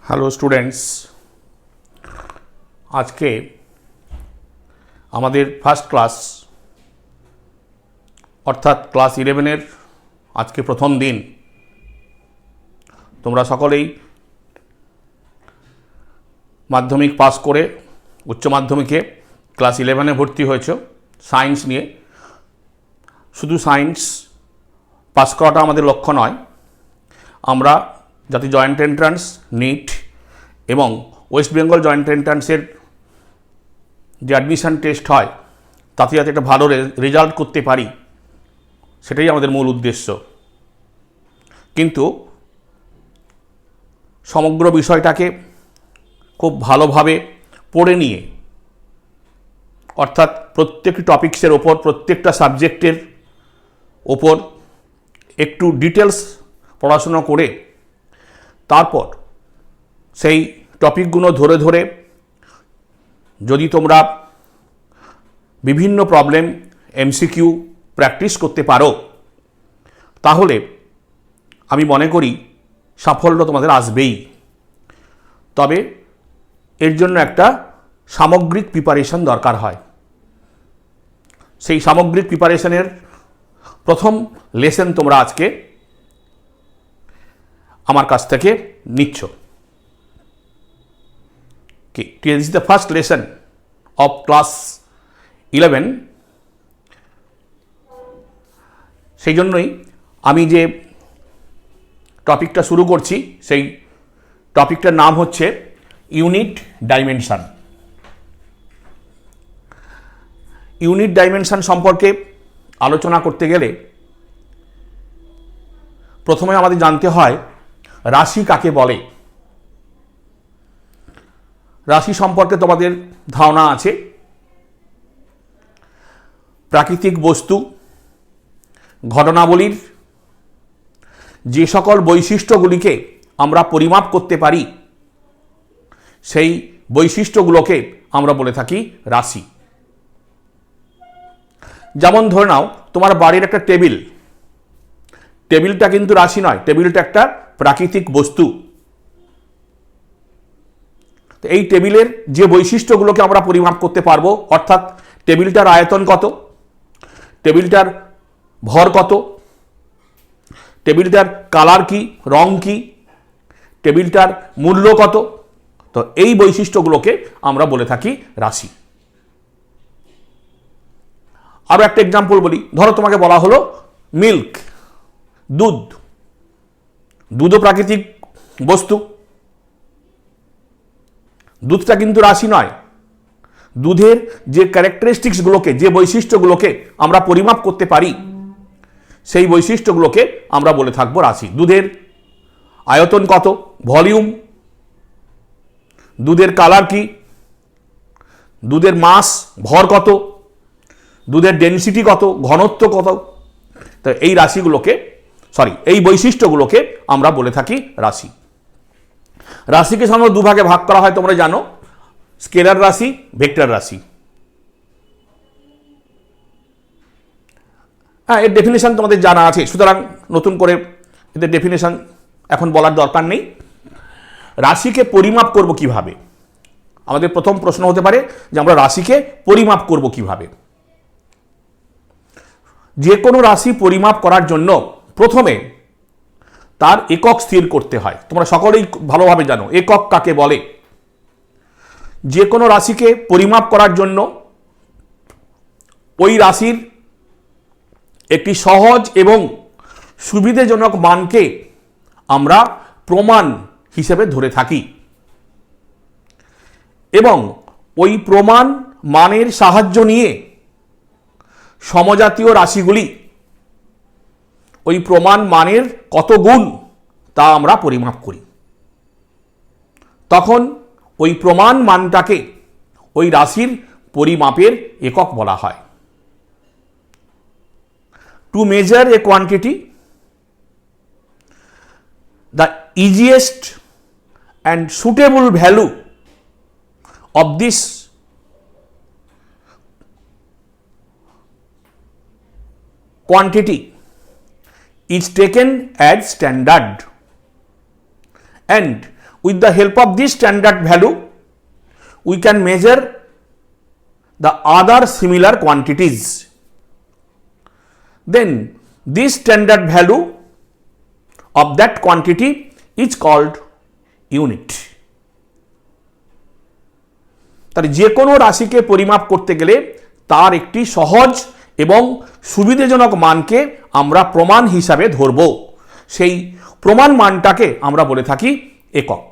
Hello students, আজকে আমাদের first class অর্থাৎ ক্লাস 11-এর আজকে প্রথম দিন। তোমরা সকলেই মাধ্যমিক পাস করে উচ্চ মাধ্যমিকে ক্লাস 11-এ ভর্তি হয়েছ সায়েন্স নিয়ে। শুধু সায়েন্স পাস করাটা আমাদের লক্ষ্য নয়, আমরা যাতে জয়েন্ট এন্ট্রান্স, নিট এবং ওয়েস্ট বেঙ্গল জয়েন্ট এন্ট্রান্সের যে অ্যাডমিশান টেস্ট হয় তাতে যাতে একটা ভালো রেজাল্ট করতে পারি, সেটাই আমাদের মূল উদ্দেশ্য। কিন্তু সমগ্র বিষয়টাকে খুব ভালোভাবে পড়ে নিয়ে, অর্থাৎ প্রত্যেকটি টপিক্সের ওপর, প্রত্যেকটা সাবজেক্টের ওপর একটু ডিটেলস পড়াশোনা করে তারপর সেই টপিকগুলো ধরে ধরে যদি তোমরা বিভিন্ন প্রবলেম এমসিকিউ প্র্যাকটিস করতে পারো, তাহলে আমি মনে করি সাফল্য তোমাদের আসবেই। তবে এর জন্য একটা সামগ্রিক প্রিপারেশন দরকার হয়। সেই সামগ্রিক প্রিপারেশনের প্রথম লেসন তোমরা আজকে আমার কাছ থেকে নিচ্ছ। This is the first lesson of class 11। সেই জন্যই আমি যে টপিকটা শুরু করছি, সেই টপিকটার নাম হচ্ছে ইউনিট ডাইমেনশন। ইউনিট ডাইমেনশন সম্পর্কে আলোচনা করতে গেলে প্রথমে আমাদের জানতে হয় রাশি কাকে বলে। রাশি সম্পর্কে তোমাদের ধারণা আছে। প্রাকৃতিক বস্তু, ঘটনাবলীর যে সকল বৈশিষ্ট্যগুলিকে আমরা পরিমাপ করতে পারি, সেই বৈশিষ্ট্যগুলোকে আমরা বলে থাকি রাশি। যেমন ধরে নাও তোমার বাড়ির একটা টেবিল, টেবিলটা কিন্তু রাশি নয়, টেবিলটা একটা প্রাকৃতিক বস্তু। এই টেবিলের যে বৈশিষ্ট্যগুলোকে আমরা পরিমাপ করতে পারবো, অর্থাৎ টেবিলটার আয়তন কত, টেবিলটার ভর কত, টেবিলটার কালার কি, রং কি, টেবিলটার মূল্য কত, তো এই বৈশিষ্ট্যগুলোকে আমরা বলে থাকি রাশি। আরও একটা এক্সাম্পল বলি। ধরো তোমাকে বলা হলো মিল্ক, দুধ। দুধও প্রাকৃতিক বস্তু, দুধটা কিন্তু রাশি নয়। দুধের যে ক্যারেক্টারিস্টিক্সগুলোকে, যে বৈশিষ্ট্যগুলোকে আমরা পরিমাপ করতে পারি, সেই বৈশিষ্ট্যগুলোকে আমরা বলে থাকবো রাশি। দুধের আয়তন কত, ভলিউম, দুধের কালার কি, দুধের মাস, ভর কত, দুধের ডেনসিটি কত, ঘনত্ব কত, তো এই রাশিগুলোকে, এই বৈশিষ্ট্যগুলোকে আমরা বলে থাকি রাশি। রাশিকে সাধারণত দুভাগে ভাগ করা হয়, তোমরা জানো, স্কেলার রাশি, ভেক্টর রাশি। হ্যাঁ, এর ডেফিনেশন তোমাদের জানা আছে, সুতরাং নতুন করে এদের ডেফিনেশন এখন বলার দরকার নেই। রাশিকে পরিমাপ করব কিভাবে? আমাদের প্রথম প্রশ্ন হতে পারে যে আমরা রাশিকে পরিমাপ করব কিভাবে। যে কোনো রাশি পরিমাপ করার জন্য প্রথমে তার একক স্থির করতে হয়। তোমরা সকলেই ভালোভাবে জানো একক কাকে বলে। যে কোনো রাশিকে পরিমাপ করার জন্য ওই রাশির একটি সহজ এবং সুবিধাজনক মানকে আমরা প্রমাণ হিসেবে ধরে থাকি, এবং ওই প্রমাণ মানের সাহায্য নিয়ে সমজাতীয় রাশিগুলি ওই প্রমাণ মানের কত গুণ তা আমরা পরিমাপ করি। তখন ওই প্রমাণ মানটাকে ওই রাশির পরিমাপের একক বলা হয়। Two measure a quantity, the easiest and suitable value of this quantity is taken as standard and with the help of this standard value we can measure the other similar quantities. Then this standard value of that quantity is called unit. তাহলে যে কোনো রাশিকে পরিমাপ করতে গেলে তার একটি সহজ এবং সুবিধাজনক মানকে আমরা প্রমাণ হিসাবে ধরব। সেই প্রমাণ মানটাকে আমরা বলে থাকি একক।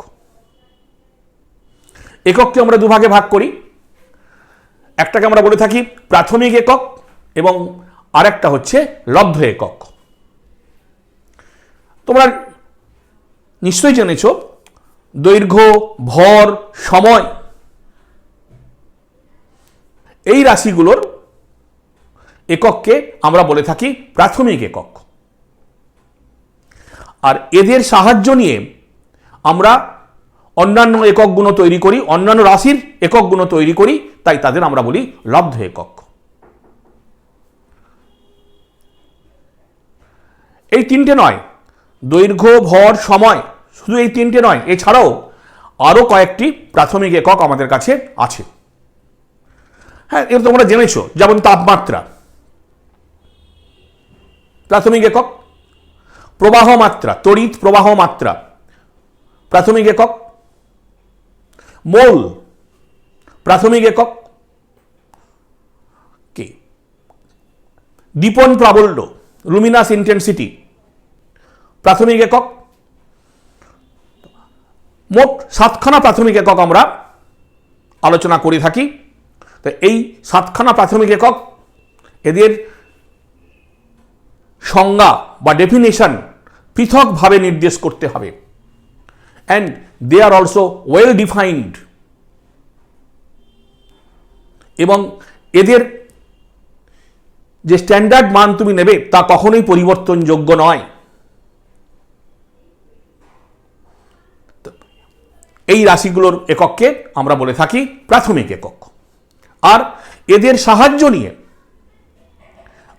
একককে আমরা দুভাগে ভাগ করি, একটাকে আমরা বলে থাকি প্রাথমিক একক এবং আরেকটা হচ্ছে লব্ধ একক। তোমরা নিশ্চয়ই জেনেছ দৈর্ঘ্য, ভর, সময় এই রাশিগুলোর একককে আমরা বলে থাকি প্রাথমিক একক। আর এদের সাহায্য নিয়ে আমরা অন্যান্য এককগুলো তৈরি করি, অন্যান্য রাশির এককগুলো তৈরি করি, তাই তাদের আমরা বলি লব্ধ একক। এই তিনটে নয়, দৈর্ঘ্য, ভর, সময়, শুধু এই তিনটে নয়, এছাড়াও আরও কয়েকটি প্রাথমিক একক আমাদের কাছে আছে। হ্যাঁ, এটা তোমরা জেনেছ, যেমন তাপমাত্রা প্রাথমিক একক, প্রবাহ মাত্রা, তড়িৎ প্রবাহ মাত্রা প্রাথমিক একক, মোল প্রাথমিক একক, কি দীপন প্রাবল্য লুমিনাস ইন্টেন্সিটি প্রাথমিক একক। মোট 7খানা প্রাথমিক একক আমরা আলোচনা করে থাকি। তো এই 7খানা প্রাথমিক একক, এদের সংজ্ঞা বা ডেফিনেশন পৃথকভাবে নির্দেশ করতে হবে, and they are also well defined. এবং এদের যে স্ট্যান্ডার্ড মান তুমি নেবে তা কখনোই পরিবর্তনযোগ্য নয়। এই রাশিগুলোর একককে আমরা বলে থাকি প্রাথমিক একক। আর এদের সাহায্য নিয়ে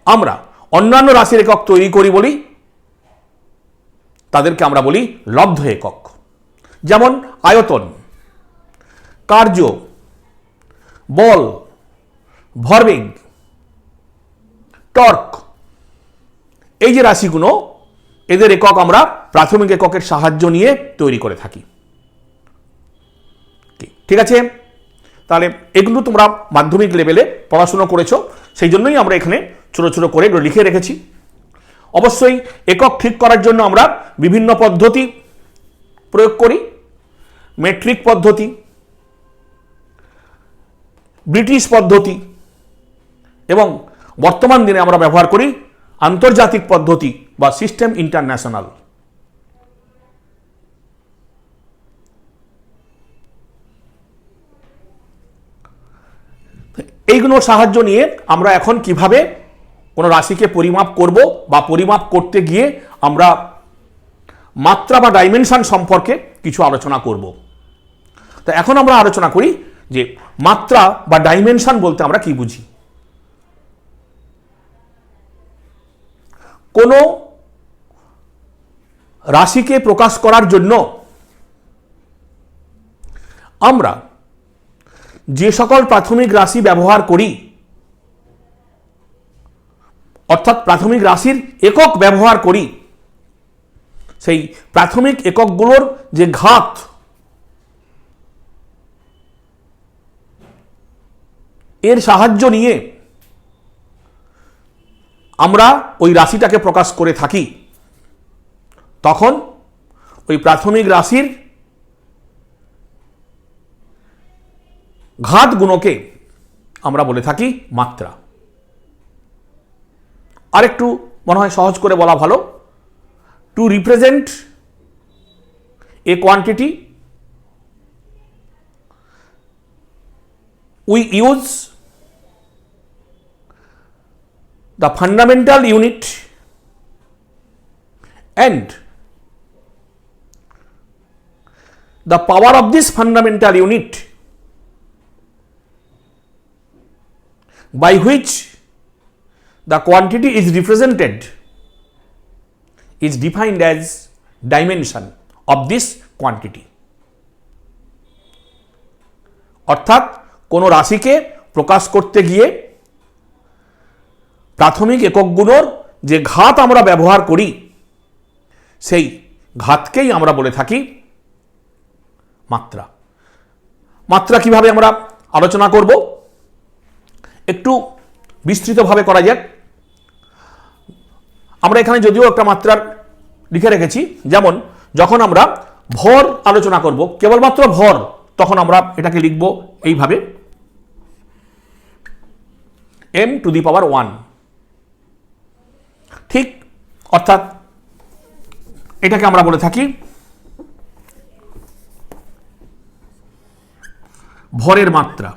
আমরা অন্যান্য রাশির একক তৈরি করি বলি তাদেরকে আমরা বলি লব্ধ একক। যেমন আয়তন, কার্য, বল, ভরবেগ, টর্ক, এই যে রাশিগুলো, এদের একক আমরা প্রাথমিক এককের সাহায্য নিয়ে তৈরি করে থাকি। ঠিক আছে, তাহলে এগুলো তোমরা মাধ্যমিক লেভেলে পড়াশোনা করেছো, সেই জন্যই আমরা এখানে ছোট ছোট করে এগুলো লিখে রেখেছি। অবশ্যই একক ঠিক করার জন্য আমরা বিভিন্ন পদ্ধতি প্রয়োগ করি। মেট্রিক পদ্ধতি, ব্রিটিশ পদ্ধতি এবং বর্তমান দিনে আমরা ব্যবহার করি আন্তর্জাতিক পদ্ধতি বা সিস্টেম ইন্টারন্যাশনাল। এইগুলোর সাহায্য নিয়ে আমরা এখন কিভাবে কোনো রাশিকে পরিমাপ করব বা পরিমাপ করতে গিয়ে আমরা মাত্রা বা ডাইমেনশন সম্পর্কে কিছু আলোচনা করব। তো এখন আমরা আলোচনা করি যে মাত্রা বা ডাইমেনশন বলতে আমরা কি বুঝি। কোনো রাশিকে প্রকাশ করার জন্য আমরা যে সকল প্রাথমিক রাশি ব্যবহার করি, অর্থাৎ প্রাথমিক রাশির একক ব্যবহার করি, সেই প্রাথমিক এককগুলোর যে ঘাত, এর সাহায্য নিয়ে আমরা ওই রাশিটাকে প্রকাশ করে থাকি। তখন ওই প্রাথমিক রাশির ঘাত গুণকে আমরা বলে থাকি মাত্রা। আরেকটু মনে হয় সহজ করে বলা ভালো, two represent a quantity we use the fundamental unit and the power of this fundamental unit by which the quantity is represented is defined as dimension of this quantity. অর্থাৎ কোনো রাশিকে প্রকাশ করতে গিয়ে প্রাথমিক এককগুলোর যে ঘাত আমরা ব্যবহার করি সেই ঘাতকেই আমরা বলে থাকি মাত্রা। মাত্রা কিভাবে আমরা আলোচনা করব, একটু বিস্তৃতভাবে করা যাক। আমরা এখানে যদিও একটা মাত্রার লিখে রেখেছি, যেমন যখন আমরা ভর আলোচনা করব, কেবলমাত্র ভর, তখন আমরা এটাকে লিখব এইভাবে m⁻1। ঠিক, অর্থাৎ এটাকে আমরা বলে থাকি ভরের মাত্রা।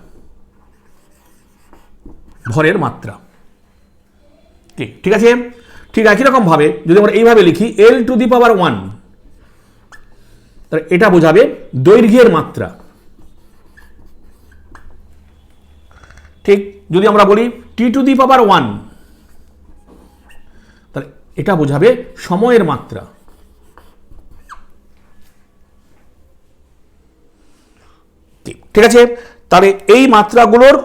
ভরের মাত্রা ঠিক আছে। ঠিক একই রকম ভাবে যদি আমরা এইভাবে লিখি l⁻1, তাহলে এটা বোঝাবে দৈর্ঘ্যের মাত্রা। ঠিক, যদি আমরা বলি t⁻1, তাহলে এটা বোঝাবে সময়ের মাত্রা। ঠিক আছে, তাহলে এই মাত্রাগুলোর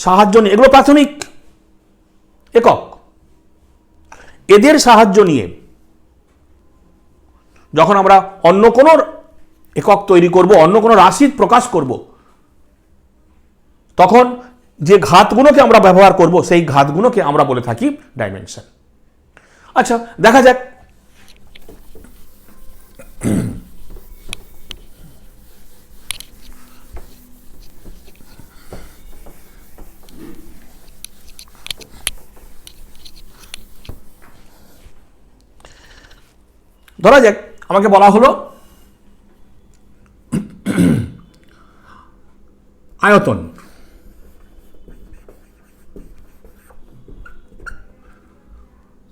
সাহায্য নিয়ে, এগুলো প্রাথমিক একক, এদের সাহায্য নিয়ে যখন আমরা অন্য কোনো একক তৈরি করব, অন্য কোনো রাশি প্রকাশ করব, তখন যে ঘাতগুলোকে আমরা ব্যবহার করব সেই ঘাতগুলোকে আমরা বলে থাকি ডাইমেনশন। আচ্ছা, দেখা যাক ধরা যাক আমাকে বলা হলো আয়তন।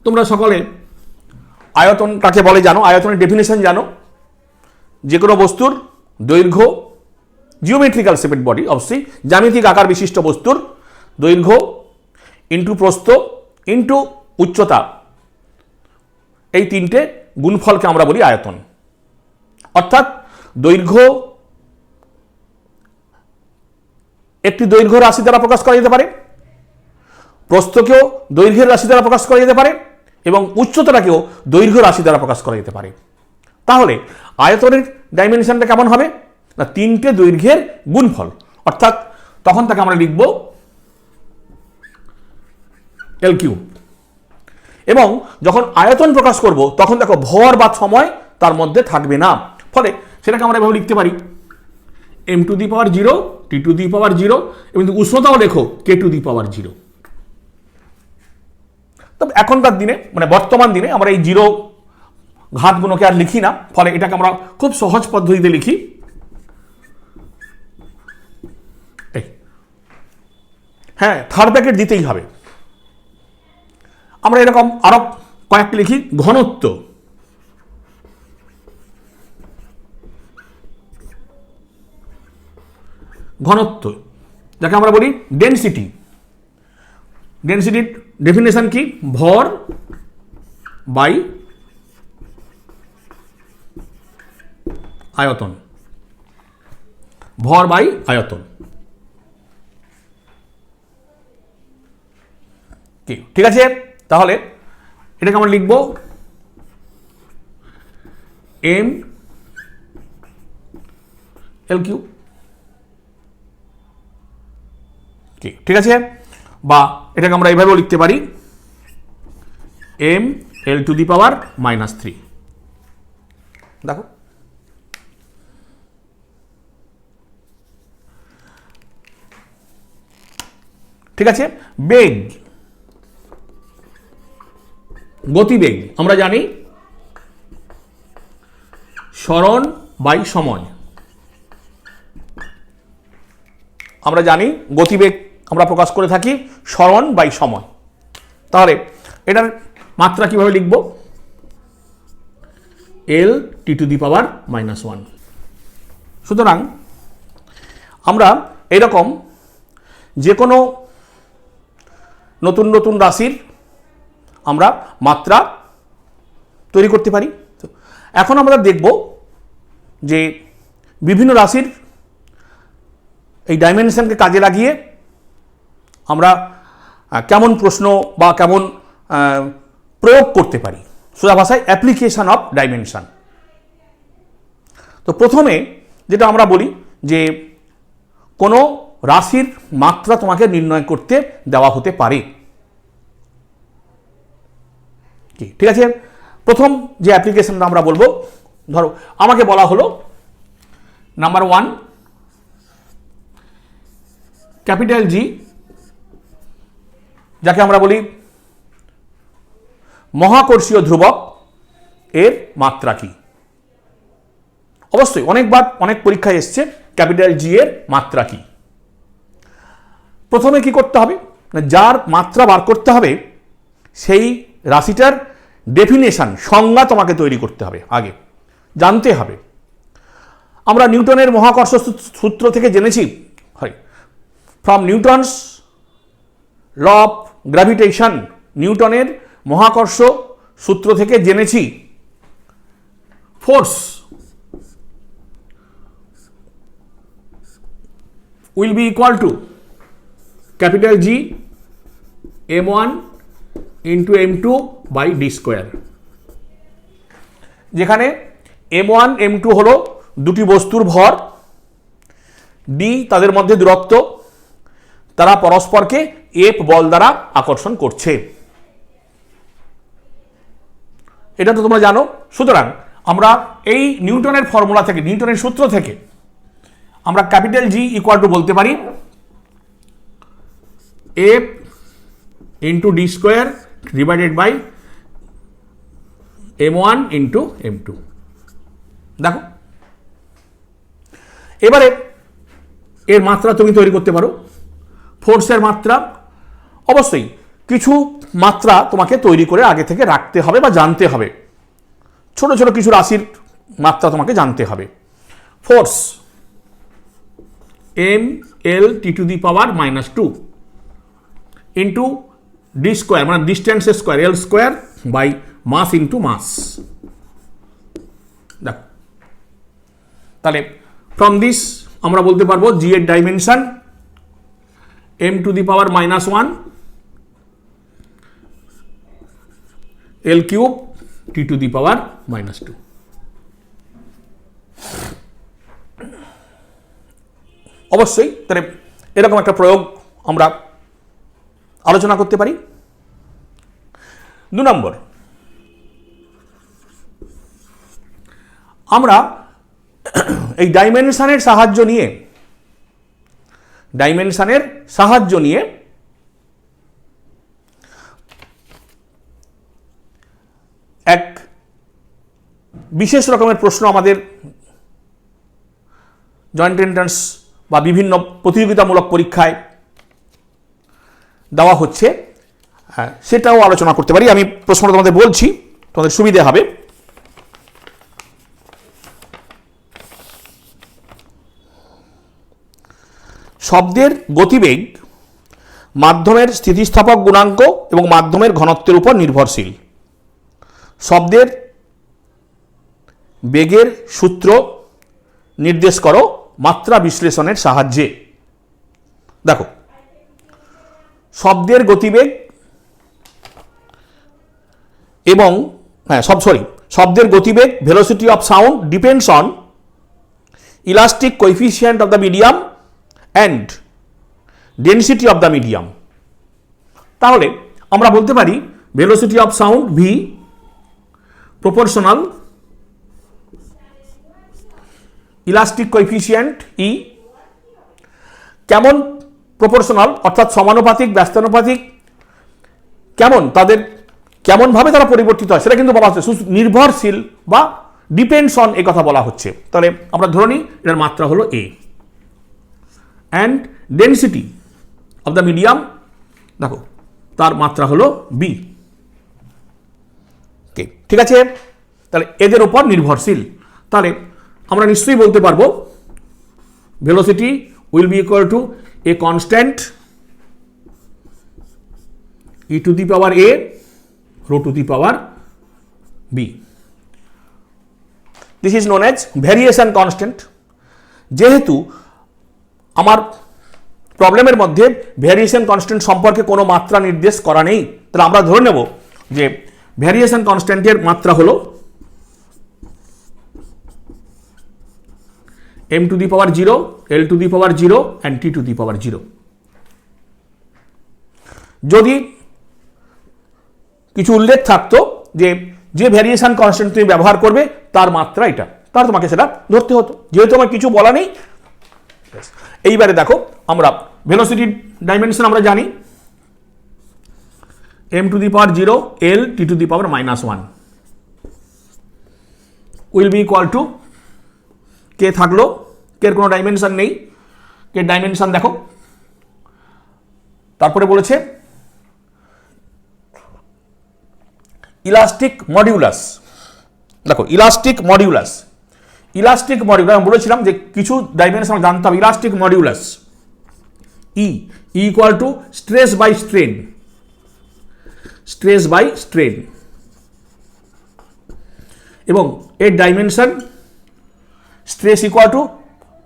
তোমরা সকলে আয়তন কাকে বলে জানো, আয়তনের ডেফিনেশন জানো। যে কোনো বস্তুর দৈর্ঘ্য, জিওমেট্রিক্যাল শেপেড বডি, অবশ্যই জ্যামিতিক আকার বিশিষ্ট বস্তুর দৈর্ঘ্য ইন্টু প্রস্থ ইন্টু উচ্চতা, এই তিনটে গুণফলকে আমরা বলি আয়তন। অর্থাৎ দৈর্ঘ্য একটি দৈর্ঘ্য রাশি দ্বারা প্রকাশ করা যেতে পারে, প্রস্থকেও দৈর্ঘ্যের রাশি দ্বারা প্রকাশ করা যেতে পারে, এবং উচ্চতাটাকেও দৈর্ঘ্য রাশি দ্বারা প্রকাশ করা যেতে পারে। তাহলে আয়তনের ডাইমেনশনটা কেমন হবে না, তিনটে দৈর্ঘ্যের গুণফল। অর্থাৎ তখন তাকে আমরা লিখব L3। এবং যখন আয়তন প্রকাশ করব তখন দেখো ভর বা সময় তার মধ্যে থাকবে না, ফলে সেটাকে আমরা এভাবে লিখতে পারি m⁻0 t⁻0, এবং উষ্ণতাও লেখো k⁻0। তবে এখনকার দিনে, মানে বর্তমান দিনে, আমরা এই জিরো ঘাতগুলোকে আর লিখি না, ফলে এটাকে আমরা খুব সহজ পদ্ধতিতে লিখি। হ্যাঁ, থার্ড ব্র্যাকেট দিতেই হবে। আমরা এরকম আরো কয়েকটি লিখি, ঘনত্ব, ঘনত্ব যাকে আমরা বলি ডেনসিটি। ডেনসিটির ডেফিনেশন কি, ভর বাই আয়তন। ভর বাই আয়তন। ঠিক আছে, তাহলে এটাকে আমরা লিখব m⁻L3। ঠিক আছে, বা এটাকে আমরা এইভাবেও লিখতে পারি m⁻L⁻⁻3। দেখো, ঠিক আছে। বেগ, গতিবেগ আমরা জানি সরণ বাই সময়। আমরা জানি গতিবেগ আমরা প্রকাশ করে থাকি সরণ বাই সময়। তাহলে এটার মাত্রা কিভাবে লিখব, L⁻⁻1। সুতরাং আমরা এরকম যে কোনো নতুন নতুন রাশির আমরা মাত্রা তৈরি করতে পারি। এখন আমরা দেখব যে বিভিন্ন রাশির এই ডাইমেনশনকে কাজে লাগিয়ে আমরা কেমন প্রশ্ন বা কেমন প্রয়োগ করতে পারি, সোজা ভাষায় অ্যাপ্লিকেশন অফ ডাইমেনশন। তো প্রথমে যেটা আমরা বলি যে কোনো রাশির মাত্রা তোমাকে নির্ণয় করতে দেওয়া হতে পারে। ঠিক আছে, প্রথম যে অ্যাপ্লিকেশনটা আমরা বলবো, ধরো আমাকে বলা হলো নাম্বার 1 ক্যাপিটাল জি, যাকে আমরা বলি মহাকর্ষীয় ধ্রুবক, এর মাত্রা কি? অবশ্যই অনেকবার অনেক পরীক্ষায় এসছে ক্যাপিটাল জি এর মাত্রা কি। প্রথমে কি করতে হবে না, যার মাত্রা বার করতে হবে সেই রাশিটার ডেফিনেশন, সংজ্ঞা তোমাকে তৈরি করতে হবে, আগে জানতে হবে। আমরা নিউটনের মহাকর্ষ সূত্র থেকে জেনেছি, from Newton's law of gravitation, নিউটনের মহাকর্ষ সূত্র থেকে জেনেছি force will be equal to capital G m1 into m2 by d square, যেখানে m1 m2 হলো দুটি বস্তুর ভর, d তাদের মধ্যে দূরত্ব, তারা পরস্পরকে F বল দ্বারা আকর্ষণ করছে, এটা তো তোমরা জানো। সুতরাং আমরা এই নিউটনের ফর্মুলা থেকে, নিউটনের সূত্র থেকে আমরা ক্যাপিটাল জি ইকুয়াল টু বলতে পারি F into D square divided by m1 into m2। দেখো এবারে এর মাত্রা তুমি তৈরি করতে পারো। ফোর্সের মাত্রা, অবশ্যই কিছু মাত্রা তোমাকে তৈরি করে আগে থেকে রাখতে হবে বা জানতে হবে, ছোট ছোট কিছু রাশির মাত্রা তোমাকে জানতে হবে। Force M L T to the power -2 into D square, মানে distance square, L square by mass into mass. দেখো তাহলে ফ্রম দিস আমরা বলতে পারবো জি এর dimension m to the power -1 L cube t to the power -2। অবশ্যই তাহলে এরকম একটা প্রয়োগ আমরা আলোচনা করতে পারি। 2 নম্বর, আমরা এই ডাইমেনশনের সাহায্য নিয়ে এক বিশেষ রকমের প্রশ্ন আমাদের জয়েন্ট এন্ট্রান্স বা বিভিন্ন প্রতিযোগিতামূলক পরীক্ষায় দেওয়া হচ্ছে, সেটাও আলোচনা করতে পারি। আমি প্রশ্নটা তোমাদের বলছি, তোমাদের সুবিধে হবে। শব্দের গতিবেগ মাধ্যমের স্থিতিস্থাপক গুণাঙ্ক এবং মাধ্যমের ঘনত্বের উপর নির্ভরশীল। শব্দের বেগের সূত্র নির্দেশ করো মাত্রা বিশ্লেষণের সাহায্যে। দেখো শব্দের গতিবেগ এবং শব্দের গতিবেগ, velocity of sound depends on elastic coefficient of the medium and density of the medium. তাহলে আমরা বলতে পারি velocity of sound V proportional elastic coefficient E. কেমন প্রপোর্শনাল অর্থাৎ সমানুপাতিক, ব্যস্তানুপাতিক, কেমনভাবে তারা পরিবর্তিত হয় সেটা কিন্তু বলা হচ্ছে। নির্ভরশীল বা ডিপেন্ডস অন এ কথা বলা হচ্ছে। তাহলে আমরা ধরে নিই এটার মাত্রা হলো A, and density of the medium, দেখো তার মাত্রা হলো বি। ঠিক আছে, তাহলে এদের উপর নির্ভরশীল। তাহলে আমরা নিশ্চয়ই বলতে পারবো velocity will be equal to a constant E to the power a rho to the power b. This is known as variation constant. যেহেতু আমার প্রবলেমের মধ্যে ভ্যারিয়েশন কনস্ট্যান্ট সম্পর্কে কোনো মাত্রা নির্দেশ করা নেই, তাহলে আমরা ধরে নেব যে ভ্যারিয়েশন কনস্ট্যান্টের মাত্রা হলো m to the power 0, l to the power 0 and t to the power 0। যদি কিছু উল্লেখ থাকতো যে যে ভ্যারিয়েশন কনস্ট্যান্ট তুমি ব্যবহার করবে তার মাত্রা এটা, তার তোমাকে সেটা ধরতে হতো। যেহেতু আমার কিছু বলা নেই, এইবারে দেখো আমরা ভেলোসিটি ডাইমেনশন আমরা জানি m to the power 0, l t to the power -1 will be equal to K থাকলো, কে কোনো ডাইমেনশন নেই, কে ডাইমেনশন দেখো, তারপরে বলেছে ইলাস্টিক মডিউলাস। দেখো ইলাস্টিক মডিউলাস, ইলাস্টিক মডিউলাস আমি বলেছিলাম যে কিছু ডাইমেনশন জানতে হবে। Elastic modulus E equal to stress by strain, stress by strain, এবং এর dimension stress equal to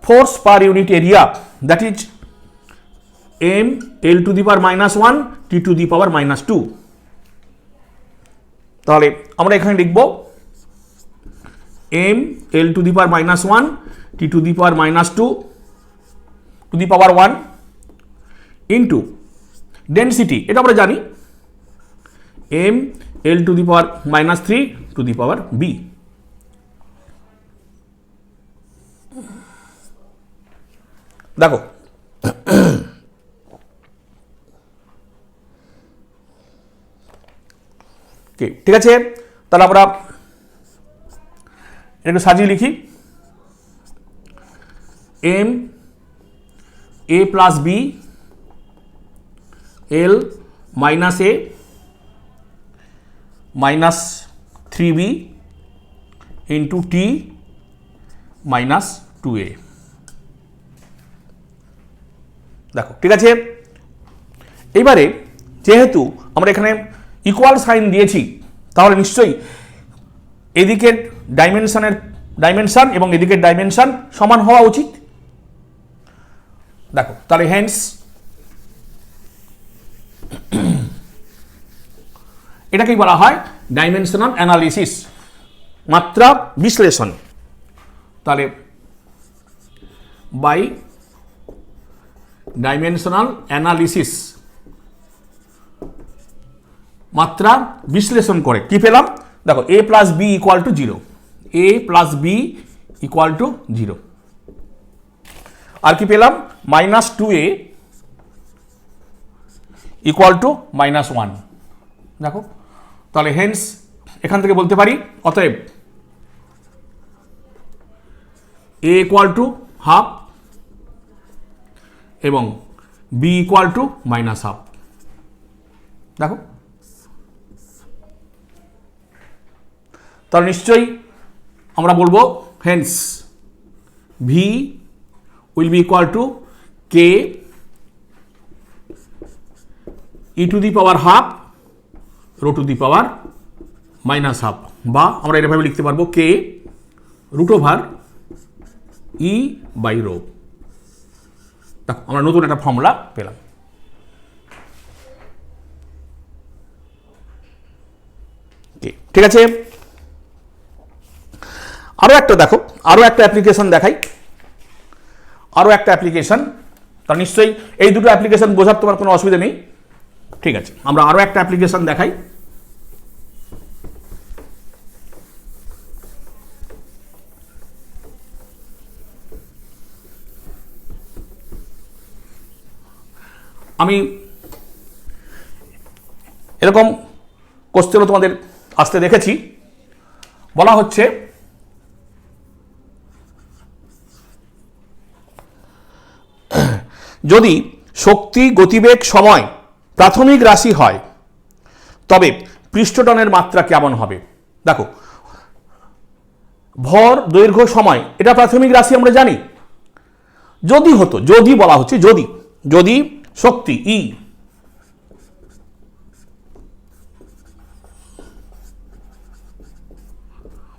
force per unit area, that is m l to the power -1 t to the power -2। তাহলে আমরা এখানে লিখব m l to the power -1 t to the power -2 to the power 1 into density, এটা আমরা জানি m l to the power -3 two the power b। দেখো ঠিক আছে, তাহলে আমরা একটু সাজিয়ে লিখি m a plus b l minus a minus 3b into t minus 2a। দেখো ঠিক আছে, এইবারে যেহেতু আমরা এখানে ইকুয়াল সাইন দিয়েছি তাহলে নিশ্চয়ই এদিকের ডাইমেনশন এবং এদিকের ডাইমেনশন সমান হওয়া উচিত। দেখো তাহলে হেন্স এটাকেই বলা হয় ডাইমেনশনাল অ্যানালিসিস, মাত্রা বিশ্লেষণ। তাহলে বাই ডাইমেনশনাল অ্যানালিসিস, মাত্রা বিশ্লেষণ করে কি পেলাম, দেখো a plus b equal to 0, a plus b equal to 0। আর কি পেলাম, -2a ইকুয়াল টু -1। দেখো তাহলে হেন্স এখান থেকে বলতে পারি অতএব a ইকুয়াল টু হাফ এবং b ইকুয়াল টু -হাফ। দেখো তাহলে নিশ্চয়ই আমরা বলবো hence v will be equal to k e to the power half rho to the power -half, বা আমরা এভাবে লিখতে পারবো k √e বাই রো। দেখো আমরা নতুন একটা ফর্মুলা পেলাম। ঠিক আছে, আরো একটা দেখো, আরো একটা অ্যাপ্লিকেশন দেখাই, আরো একটা অ্যাপ্লিকেশন। তার নিশ্চয়ই এই দুটো অ্যাপ্লিকেশন বোঝার তোমার কোনো অসুবিধা নেই। ঠিক আছে, আমরা আরো একটা অ্যাপ্লিকেশন দেখাই। আমি এরকম কোশ্চেনও তোমাদের আসতে দেখেছি। বলা হচ্ছে যদি শক্তি, গতিবেগ, সময় প্রাথমিক রাশি হয় তবে পৃষ্ঠটনের মাত্রা কেমন হবে। দেখো ভর, দৈর্ঘ্য, সময় এটা প্রাথমিক রাশি আমরা জানি। যদি হতো, যদি বলা হচ্ছে যদি শক্তি ই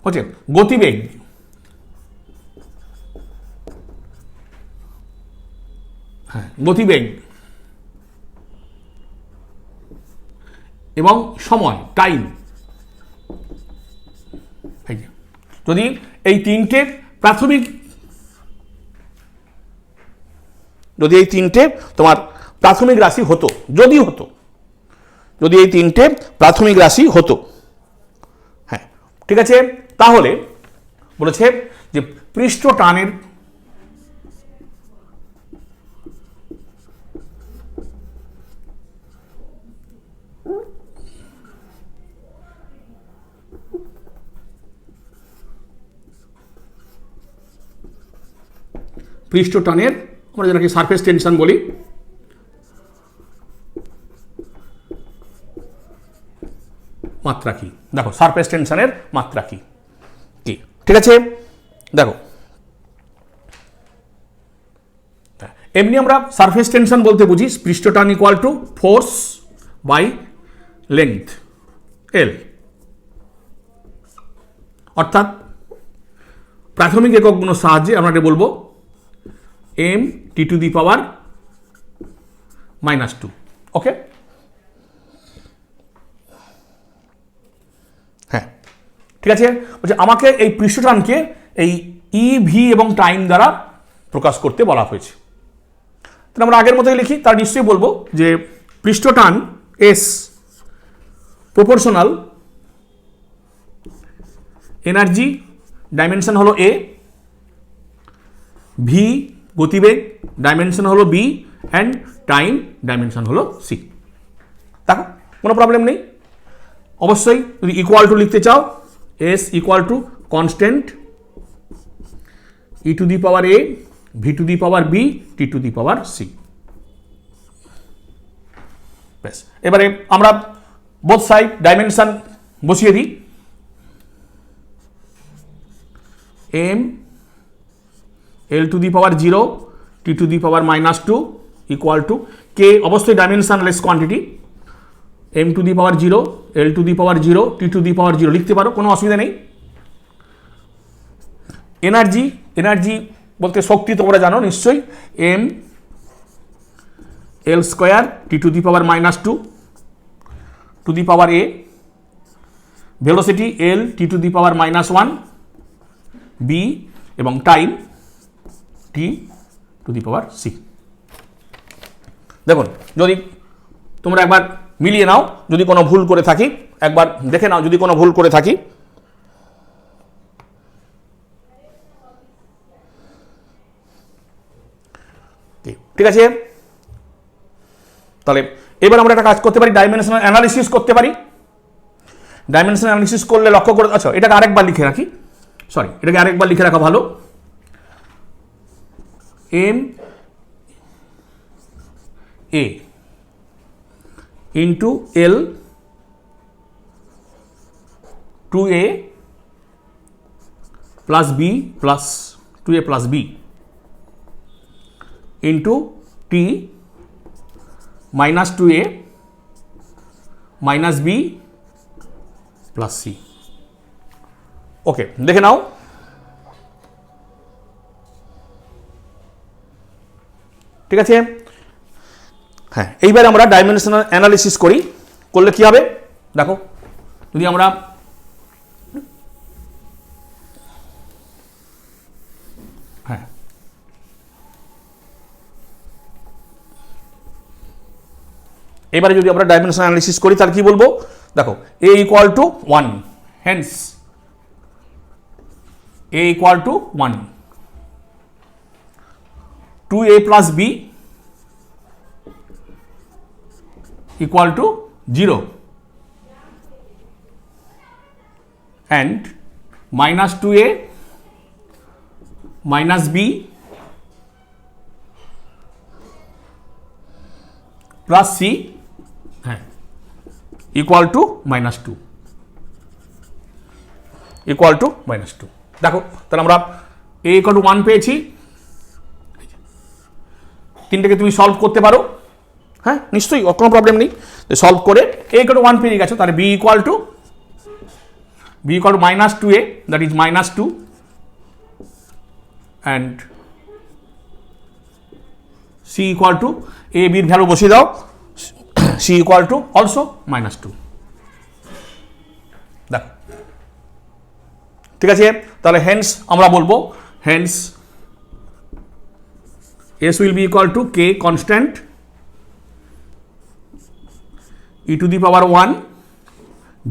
হচ্ছে গতিবেগ গতিবেগ এবং সময় টাইম, যদি এই তিনটে প্রাথমিক, যদি এই তিনটে তোমার প্রাথমিক রাশি হতো, যদি এই তিনটে প্রাথমিক রাশি হতো, হ্যাঁ ঠিক আছে, তাহলে বলেছে যে পৃষ্ঠটানের আমরা যেটাকে সারফেস টেনশন বলি, মাত্রা কি? দেখো সারফেস টেনশনের মাত্রা কি, ঠিক আছে। দেখো এমনি আমরা সারফেস টেনশন বলতে বুঝি পৃষ্ঠটান equal to force by length L, অর্থাৎ প্রাথমিক এককগুলোর সাহায্যে আমরা এটা বলবো M T to the power -2। ওকে, হ্যাঁ ঠিক আছে। বলছে আমাকে এই পৃষ্ঠটানকে এই ই ভি এবং টাইম দ্বারা প্রকাশ করতে বলা হয়েছে। তাহলে আমরা আগের মতোই লিখি, তার নিশ্চয়ই বলবো যে পৃষ্ঠটান এস প্রপোর্শনাল এনার্জি ডাইমেনশন হলো এ, ভি গতিবেগ ডাইমেনশন হলো বি, অ্যান্ড টাইম ডাইমেনশন হলো সি। দেখো কোনো প্রবলেম নেই। অবশ্যই যদি ইকুয়াল টু লিখতে চাও, S equal to constant E to the power A, V to the power B, T to the power C. ব্যাস, এবারে আমরা বোথ সাইড ডাইমেনশন বসিয়ে দিই। M L to the power 0, T to the power -2 equal to K, অবশ্যই dimensionless quantity, M to the power 0, L to the power 0, T to the power 0 লিখতে পারো, কোনো অসুবিধা নেই। এনার্জি বলতে শক্তি তোমরা জানো নিশ্চয়ই, M L square T to the power -2 to the power A, velocity L T to the power -1 B, এবং time T to the power C. দেখুন যদি তোমরা একবার মিলিয়ে নাও, যদি কোনো ভুল করে থাকি একবার দেখে নাও, যদি কোনো ভুল করে থাকি। ঠিক আছে, তাহলে এবার আমরা একটা কাজ করতে পারি, ডাইমেনশনাল অ্যানালিসিস করতে পারি। ডাইমেনশনাল অ্যানালিসিস করলে লক্ষ্য করে, আচ্ছা এটাকে আরেকবার লিখে রাখি, সরি এটাকে আরেকবার লিখে রাখা ভালো। M A into L 2a plus B plus 2a plus B into T -2a minus B plus C. Okay, দেখে নাও। ঠিক আছে, হ্যাঁ এইবার আমরা ডাইমেনশনাল অ্যানালিসিস করি, করলে কি হবে দেখো, যদি আমরা হ্যাঁ এবারে যদি আমরা ডাইমেনশনাল অ্যানালিসিস করি তাহলে কি বলবো দেখো, A equal to 1, hence A equal to 1, 2a plus b equal to 0 and -2a minus b plus c equal to -2 equal to -2। দেখো তাহলে আমরা a equal to 1 পেয়েছি, তিনটাকে তুমি সলভ করতে পারো, হ্যাঁ নিশ্চয়ই কোনো প্রবলেম নেই। সলভ করে a equal to 1 পেয়ে গেছো, তাহলে b equal to -2a, that is -2 and C equal to A বির ভ্যালু বসিয়ে দাও, সি ইকুয়াল টু অলসো -2। দেখো ঠিক আছে, তাহলে হেন্স আমরা বলবো hence s will be equal to k constant e to the power 1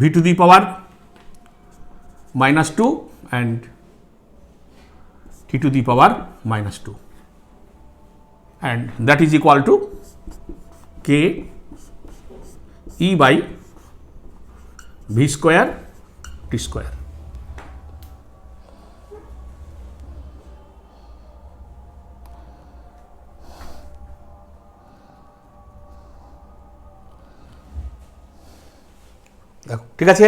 v to the power -2 and t to the power -2, and that is equal to k e by v square t square। দেখো ঠিক আছে,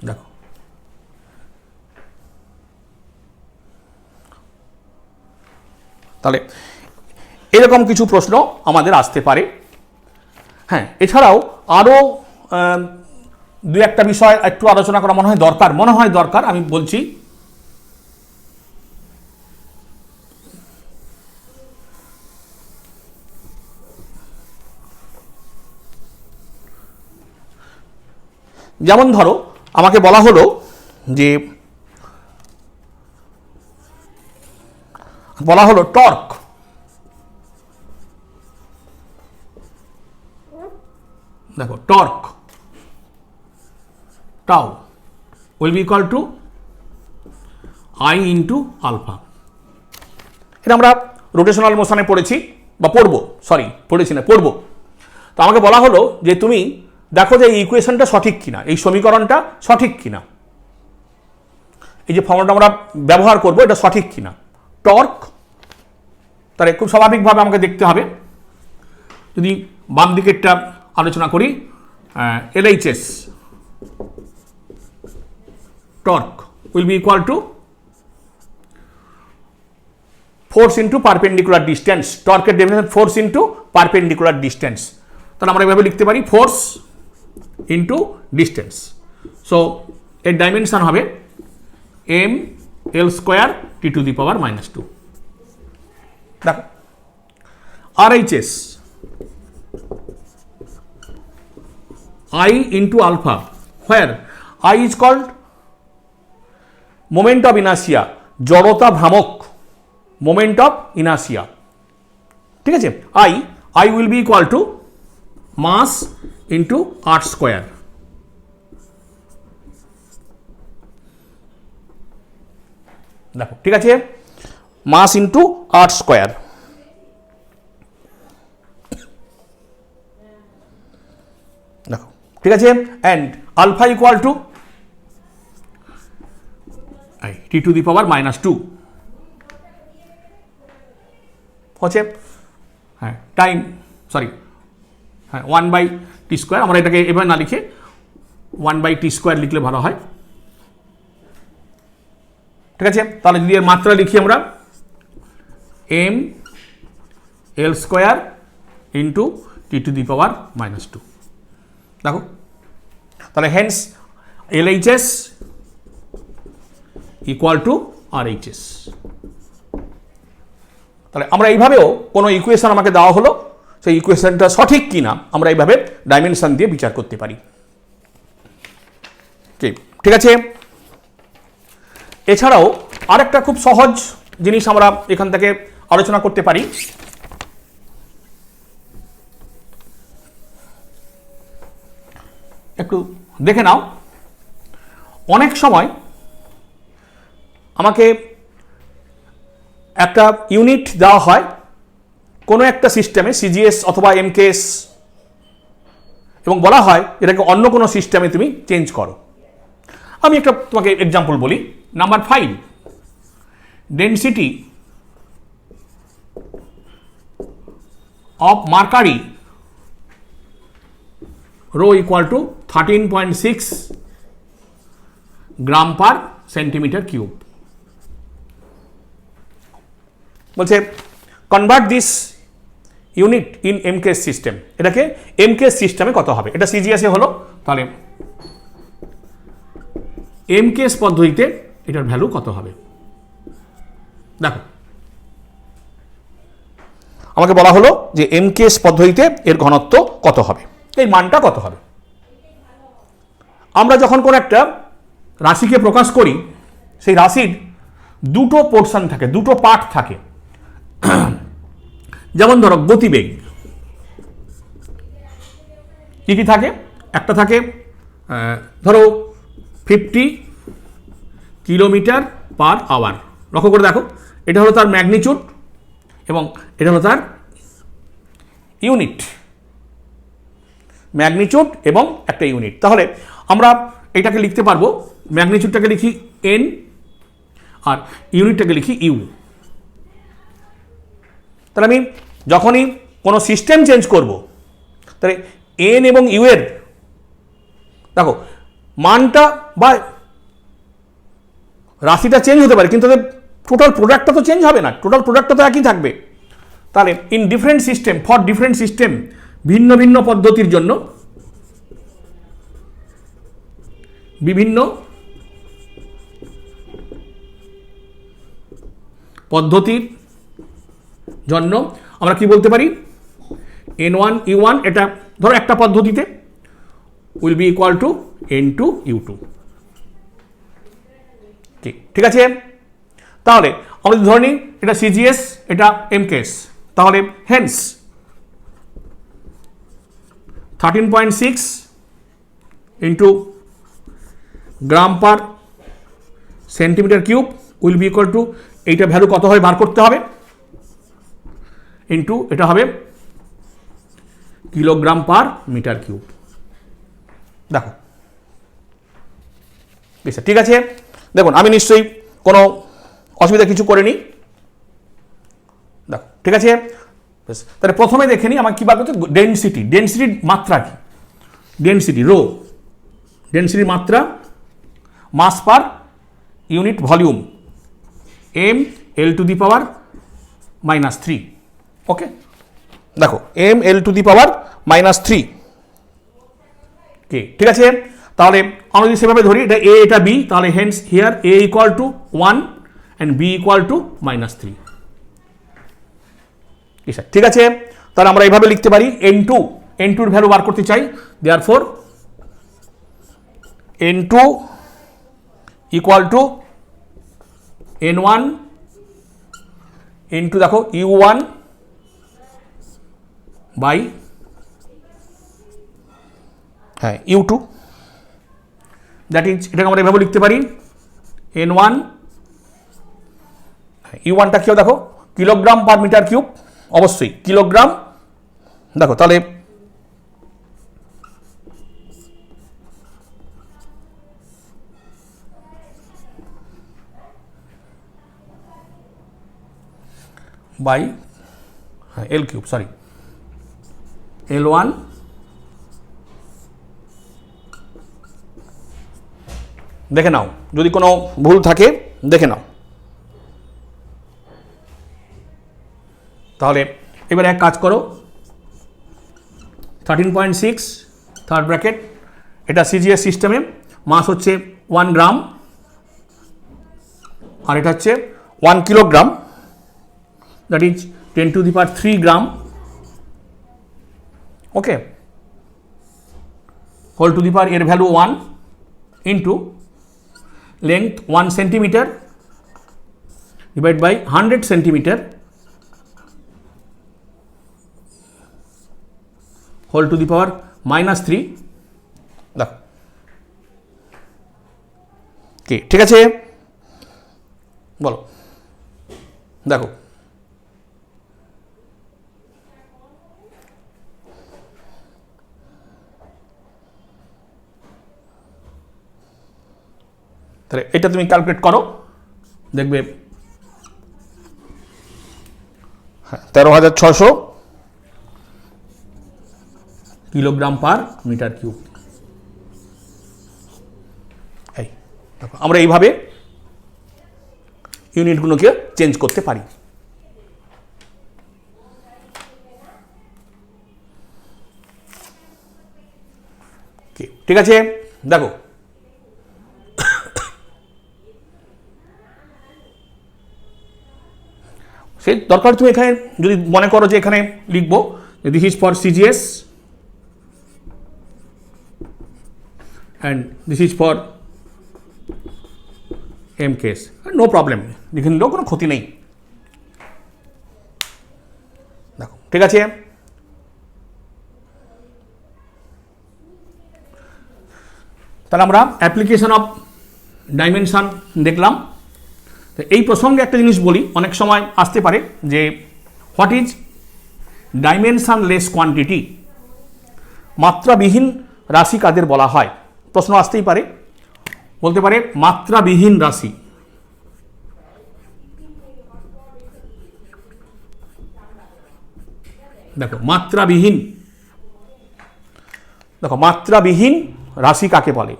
দেখো তাহলে এরকম কিছু প্রশ্ন আমাদের আসতে পারে। হ্যাঁ, এছাড়াও আরও দু একটা বিষয় একটু আলোচনা করা মনে হয় দরকার, আমি বলছি। যেমন ধরো আমাকে বলা হলো যে টর্ক, দেখো torque tau will be equal to I into alpha. এটা আমরা রোটেশনাল মোশনে পড়েছি বা পড়বো, পড়বো। তো আমাকে বলা হলো যে তুমি দেখো যে এই ইকুয়েশনটা সঠিক কিনা, এই সমীকরণটা সঠিক কিনা, এই যে ফর্মুলাটা আমরা ব্যবহার করব এটা সঠিক কিনা। টর্ক, তাহলে খুব স্বাভাবিকভাবে আমাকে দেখতে হবে, যদি বাম দিকেরটা আলোচনা করি, LHS torque will be equal to force into perpendicular distance. টর্কের definition force into perpendicular distance. তাহলে আমরা এভাবে লিখতে পারি ফোর্স ইন্টু ডিস্টেন্স। সো এর ডাইমেনশন হবে m l square t to the power -2। দেখো RHS I into alpha, where I is called moment of inertia, জড়তা ভ্রামক, moment of inertia। ঠিক আছে, I will be equal to mass into r square। দেখো ঠিক আছে, mass into r square. দেখো ঠিক আছে, and alpha equal to t to the power -2 হচ্ছে, হ্যাঁ টাইম, সরি, হ্যাঁ 1/t²। আমরা এটাকে এভাবে না লিখে 1/t² লিখলে ভালো হয়। ঠিক আছে, তাহলে যদি এর মাত্রা লিখি আমরা m l square into t to the power -2। দেখো তাহলে hence LHS equal to RHS। তাহলে আমরা এইভাবেও কোনো ইকুয়েশন আমাকে দেওয়া হলো, সেই ইকুয়েশনটা সঠিক কিনা আমরা এইভাবে ডাইমেনশন দিয়ে বিচার করতে পারি। ঠিক আছে, এছাড়াও আরেকটা খুব সহজ জিনিস আমরা এখান থেকে আলোচনা করতে পারি। একটু দেখে নাও, অনেক সময় আমাকে একটা ইউনিট দেওয়া হয় কোনো একটা সিস্টেমে, CGS অথবা MKS, এবং বলা হয় এটাকে অন্য কোনো সিস্টেমে তুমি চেঞ্জ করো। আমি একটা তোমাকে এক্সাম্পল বলি। Number 5, density of mercury rho equal to 13.6 gram per centimetre cube. বলছে convert this unit in MKS system, এটাকে এমকেএস সিস্টেমে কত হবে, এটা সিজিএসে হলো। তাহলে এমকেএস পদ্ধতিতে এটার ভ্যালু কত হবে? দেখো আমাকে বলা হলো যে এমকেএস পদ্ধতিতে এর ঘনত্ব কত হবে, এই মানটা কত হবে। আমরা যখন কোনো একটা রাশিকে প্রকাশ করি, সেই রাশির দুটো পোর্শন থাকে, দুটো পার্ট থাকে। যেমন ধরো গতিবেগ, কি কি থাকে? একটা থাকে ধরো 50 কিলোমিটার পার আওয়ার। লক্ষ্য করে দেখো, এটা হলো তার ম্যাগনিচিউড এবং এটা হলো তার ইউনিট, ম্যাগনিচিউড এবং একটা ইউনিট। তাহলে আমরা এটাকে লিখতে পারবো, ম্যাগনিচিউডটাকে লিখি এন আর ইউনিটটাকে লিখি ইউ। তাহলে আমি যখনই কোনো সিস্টেম চেঞ্জ করব, তাহলে এন এবং ইউ এর দেখো মানটা বা রাশিটা চেঞ্জ হতে পারে, কিন্তু তাদের টোটাল প্রোডাক্টটা তো চেঞ্জ হবে না, টোটাল প্রোডাক্টটা তো একই থাকবে। তাহলে in different system, for different system, ভিন্ন ভিন্ন পদ্ধতির জন্য বিভিন্ন পদ্ধতির জন্য আমরা কি বলতে পারি, N1 U1 এটা ধরো একটা পদ্ধতিতে will be equal two N2 U2। ঠিক আছে। তাহলে আমরা ধরে নিই এটা সিজিএস, এটা এমকেএস, তাহলে hence 13.6 into gram per centimetre cube will be equal to, এইটা ভ্যালু কত হয় বার করতে হবে, ইন্টু এটা হবে কিলোগ্রাম পার মিটার কিউব। দেখো ঠিক আছে। দেখুন আমি নিশ্চয়ই কোনো অসুবিধা কিছু করিনি, দেখো ঠিক আছে। তাহলে প্রথমে দেখে নিই আমার কী বার করতে, ডেনসিটি, ডেনসিটির মাত্রা কি, ডেনসিটি রো, ডেনসিটির মাত্রা mass per unit volume M L to the power -3। Okay, দেখো M L to the power -3। ঠিক আছে। তাহলে আমরা যদি সেভাবে ধরি, এটা এ এটা বি, তাহলে hence here a equal to 1 and b equal to -3। ঠিক আছে। তাহলে আমরা এইভাবে লিখতে পারি N2, N2 এর ভ্যালু বার করতে চাই, therefore N2 equal to N1 into দেখো U1 by U2, that is, এটাকে আমরা এভাবে লিখতে পারি N1, U1টা কেউ দেখো কিলোগ্রাম পার মিটার কিউব, অবশ্যই কিলোগ্রাম। দেখো তাহলে by L cube, sorry L1 দেখে নাও, যদি কোনো ভুল থাকে দেখে নাও। তাহলে এবার এক কাজ করো, 13.6 থার্ড ব্র্যাকেট, এটা সিজিএস সিস্টেমে মাস হচ্ছে 1 গ্রাম আর এটা হচ্ছে 1 kilogram, that is 10 to the power 3 gram. Okay, whole to the power এর value 1 into length 1 centimetre divide by 100 centimetre whole to the power -3। দেখো ঠিক আছে, বলো দেখো তাহলে এটা তুমি ক্যালকুলেট করো, দেখবে 13,600 কিলোগ্রাম পার মিটার কিউব। এই দেখো আমরা এইভাবে ইউনিটগুলোকে চেঞ্জ করতে পারি। ঠিক আছে, দেখো সেই দরকার তুমি এখানে যদি মনে করো যে এখানে লিখবো this is for CGS and this is for MKS, no problem, লিখে নিলেও কোনো ক্ষতি নেই। দেখো ঠিক আছে, তাহলে আমরা অ্যাপ্লিকেশন অফ ডাইমেনশন দেখলাম। তো এই প্রসঙ্গে একটা জিনিস বলি, অনেক সময় আসতে পারে যে হোয়াট ইজ ডাইমেনশনলেস কোয়ান্টিটি, মাত্রাবিহীন রাশি কাদের বলা হয়, প্রশ্ন আসতেই পারে, বলতে পারে মাত্রাবিহীন রাশি। দেখো মাত্রাবিহীন, দেখো মাত্রাবিহীন রাশি কাকে বলে,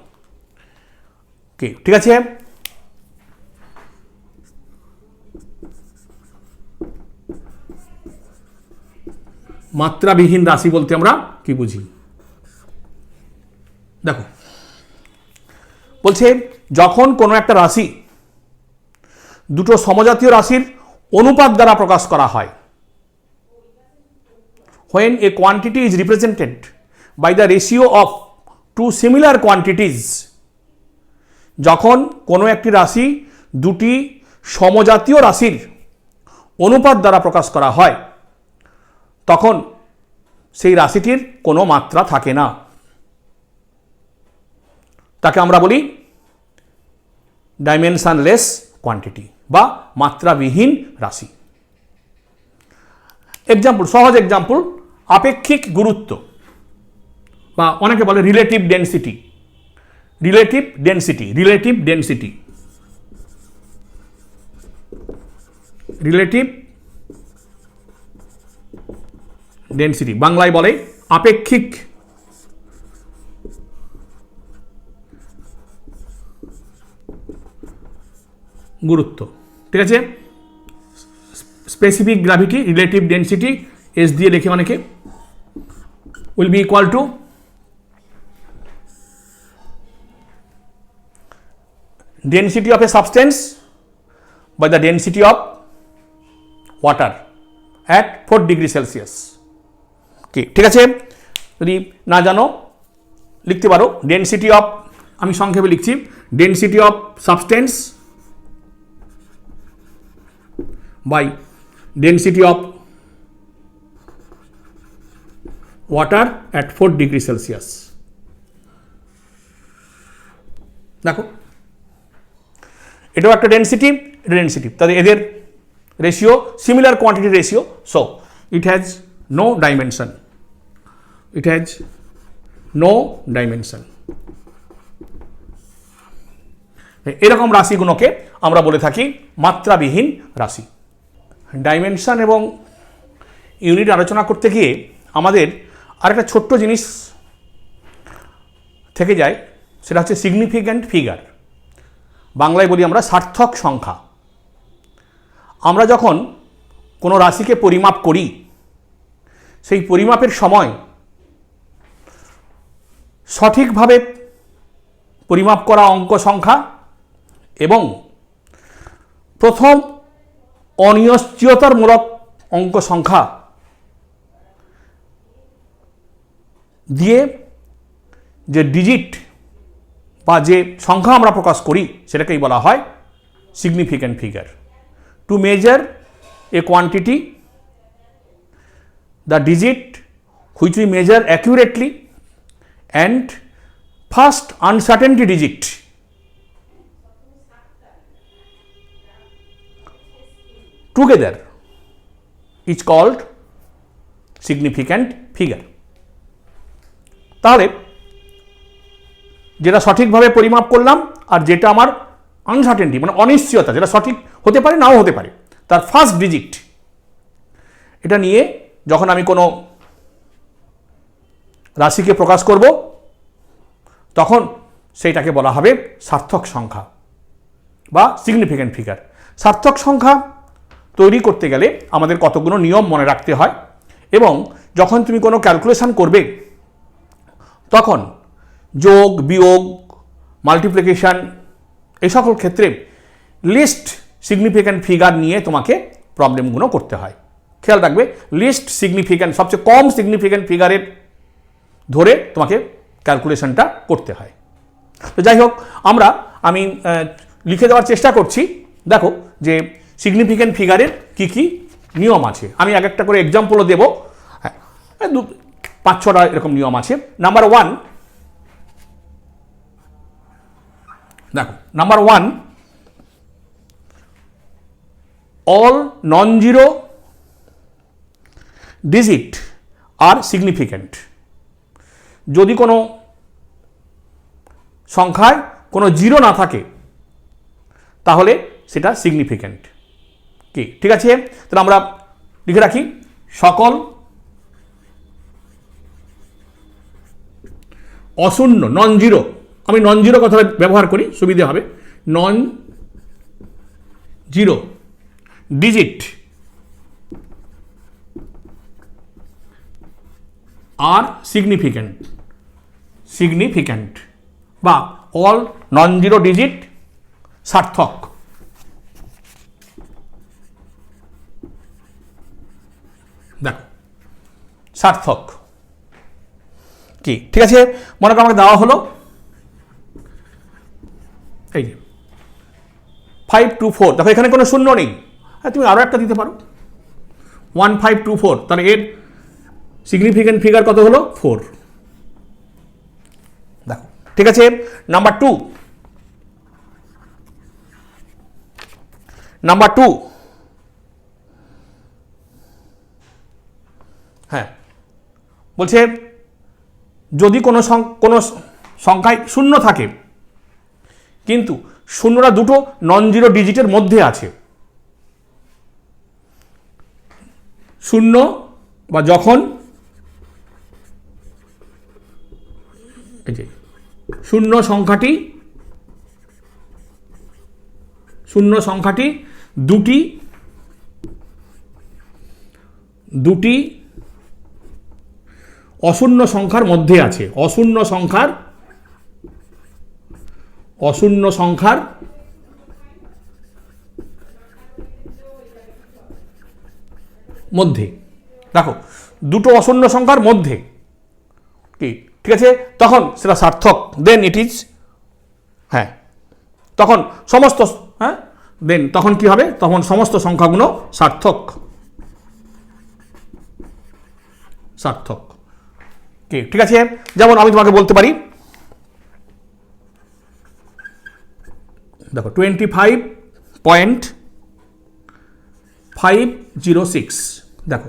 ওকে ঠিক আছে। মাত্রাবিহীন রাশি বলতে আমরা কি বুঝি, দেখো বলছে যখন কোনো একটা রাশি দুটো সমজাতীয় রাশির অনুপাত দ্বারা প্রকাশ করা হয়, when a quantity is represented by the ratio of two similar quantities, যখন কোনো একটি রাশি দুটি সমজাতীয় রাশির অনুপাত দ্বারা প্রকাশ করা হয় তখন সেই রাশিটির কোনো মাত্রা থাকে না, তাকে আমরা বলি ডাইমেনশনলেস কোয়ান্টিটি বা মাত্রাবিহীন রাশি। এক্সাম্পল, সহজ এক্সাম্পল, আপেক্ষিক গুরুত্ব বা অনেকে বলে relative density, relative density, relative density, relative density, বাংলায় বলে আপেক্ষিক গুরুত্ব, ঠিক আছে। Specific gravity, relative density, S দিয়ে লিখে অনেকে, will be equal two density of a substance by the density of water at 4 degree Celsius. কি ঠিক আছে, যদি না জানো লিখতে পারো ডেন্সিটি অফ, আমি সংক্ষেপে লিখছি, density of substance by density of water at 4 degree Celsius. দেখো এটাও একটা ডেন্সিটি, এটা ডেন্সিটি, তাহলে এদের ratio similar quantity ratio, so it has no dimension, it has no dimension. এরকম রাশিগুলোকে আমরা বলে থাকি মাত্রাবিহীন রাশি। ডাইমেনশন এবং ইউনিট আলোচনা করতে গিয়ে আমাদের আরেকটা ছোট্ট জিনিস থেকে যায়, সেটা হচ্ছে সিগনিফিক্যান্ট ফিগার, বাংলায় বলি আমরা সার্থক সংখ্যা। আমরা যখন কোনো রাশিকে পরিমাপ করি সেই পরিমাপের সময় সঠিকভাবে পরিমাপ করা অঙ্ক সংখ্যা এবং প্রথম অনিশ্চয়তামূলক অঙ্ক সংখ্যা দিয়ে যে ডিজিট বা যে সংখ্যা আমরা প্রকাশ করি সেটাকেই বলা হয় significant figure. To measure a quantity, the digit which we measure accurately and first uncertainty digit together is called significant figure. তাহলে যেটা সঠিকভাবে পরিমাপ করলাম আর যেটা আমার আনসার্টেনটি মানে অনিশ্চয়তা, যেটা সঠিক হতে পারে নাও হতে পারে, তার ফার্স্ট ডিজিট, এটা নিয়ে যখন আমি কোনো রাশিকে প্রকাশ করব তখন সেইটাকে বলা হবে সার্থক সংখ্যা বা সিগনিফিক্যান্ট ফিগার। সার্থক সংখ্যা তৈরি করতে গেলে আমাদের কতগুলো নিয়ম মনে রাখতে হয়, এবং যখন তুমি কোনো ক্যালকুলেশন করবে তখন যোগ বিয়োগ মাল্টিপ্লিকেশন এই সকল ক্ষেত্রে লিস্ট সিগনিফিক্যান্ট ফিগার নিয়ে তোমাকে প্রবলেমগুলো করতে হয়। খেয়াল রাখবে, লিস্ট সিগনিফিক্যান্ট সবচেয়ে কম সিগনিফিক্যান্ট ফিগারের ধরে তোমাকে ক্যালকুলেশনটা করতে হয়। তো যাই হোক, আমি লিখে দেওয়ার চেষ্টা করছি। দেখো যে সিগনিফিক্যান্ট ফিগারের কি কি নিয়ম আছে, আমি এক একটা করে এক্সাম্পলও দেবো। হ্যাঁ, 5-6টা এরকম নিয়ম আছে। নাম্বার 1, দেখো number 1, all non-zero digit are significant। যদি কোনো সংখ্যায় কোনো জিরো না থাকে তাহলে সেটা সিগনিফিক্যান্ট। কি ঠিক আছে? তাহলে আমরা লিখে রাখি, সকল অশূন্য নন জিরো, আমি নন জিরো কথাটা ব্যবহার করি সুবিধে হবে, নন জিরো ডিজিট আর সিগনিফিক্যান্ট বা অল নন জিরো ডিজিট সার্থক। দেখো সার্থক কি ঠিক আছে? মনে করো আমাকে দেওয়া হলো এই যে 524, দেখো এখানে কোনো শূন্য নেই, হ্যাঁ তুমি আরও একটা দিতে পারো 1524, তাহলে এর সিগনিফিক্যান্ট ফিগার কত হলো? 4। দেখো ঠিক আছে। নাম্বার 2, হ্যাঁ বলছে যদি কোনো সংখ্যায় শূন্য থাকে কিন্তু শূন্যটা দুটো নন জিরো ডিজিটের মধ্যে আছে, শূন্য বা যখন এই যে শূন্য সংখ্যাটি দুটি অশূন্য সংখ্যার মধ্যে আছে, অশূন্য সংখ্যার মধ্যে, দেখো দুটো অশূন্য সংখ্যার মধ্যে কি ঠিক আছে, তখন সেটা সার্থক। দেন ইট ইজ, হ্যাঁ তখন সমস্ত, হ্যাঁ দেন তখন কি হবে? তখন সমস্ত সংখ্যাগুলো সার্থক কি ঠিক আছে? যেমন আমি তোমাকে বলতে পারি, দেখো 25.506, দেখো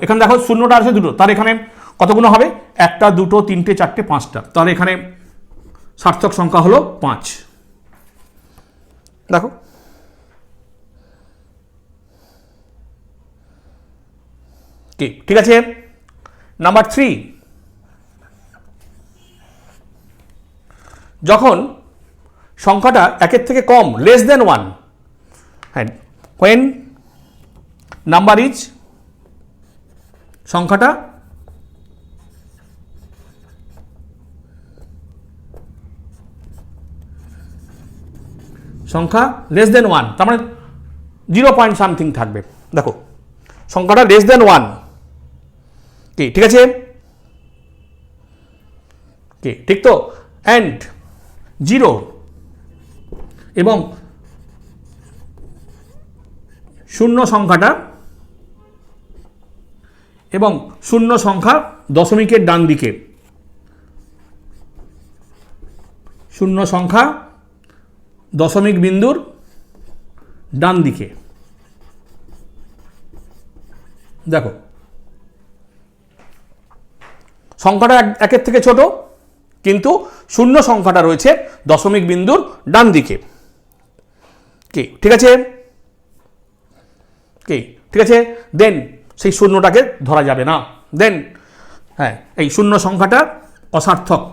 এখানে দেখো শূন্যটা আছে দুটো, তার এখানে কতগুলো হবে? 1, 2, 3, 4, 5টা, তাহলে এখানে সার্থক সংখ্যা হলো 5। দেখো কি ঠিক আছে? নাম্বার 3, যখন সংখ্যাটা 1-এর থেকে কম, লেস দেন 1, হ্যাঁ when নাম্বার ইজ, সংখ্যাটা লেস দেন 1, তার মানে 0 something থাকবে। দেখো সংখ্যাটা লেস দেন 1 কি ঠিক আছে? কি ঠিক তো? অ্যান্ড 0 এবং শূন্য সংখ্যাটা এবং শূন্য সংখ্যা দশমিকের ডান দিকে, শূন্য সংখ্যা দশমিক বিন্দুর ডান দিকে। দেখো সংখ্যাটা 1-এর থেকে ছোট কিন্তু শূন্য সংখ্যাটা রয়েছে দশমিক বিন্দুর ডান দিকে। কি ঠিক আছে? কি ঠিক আছে? দেন সেই শূন্যটাকে ধরা যাবে না। দেন হ্যাঁ এই শূন্য সংখ্যাটা অসার্থক,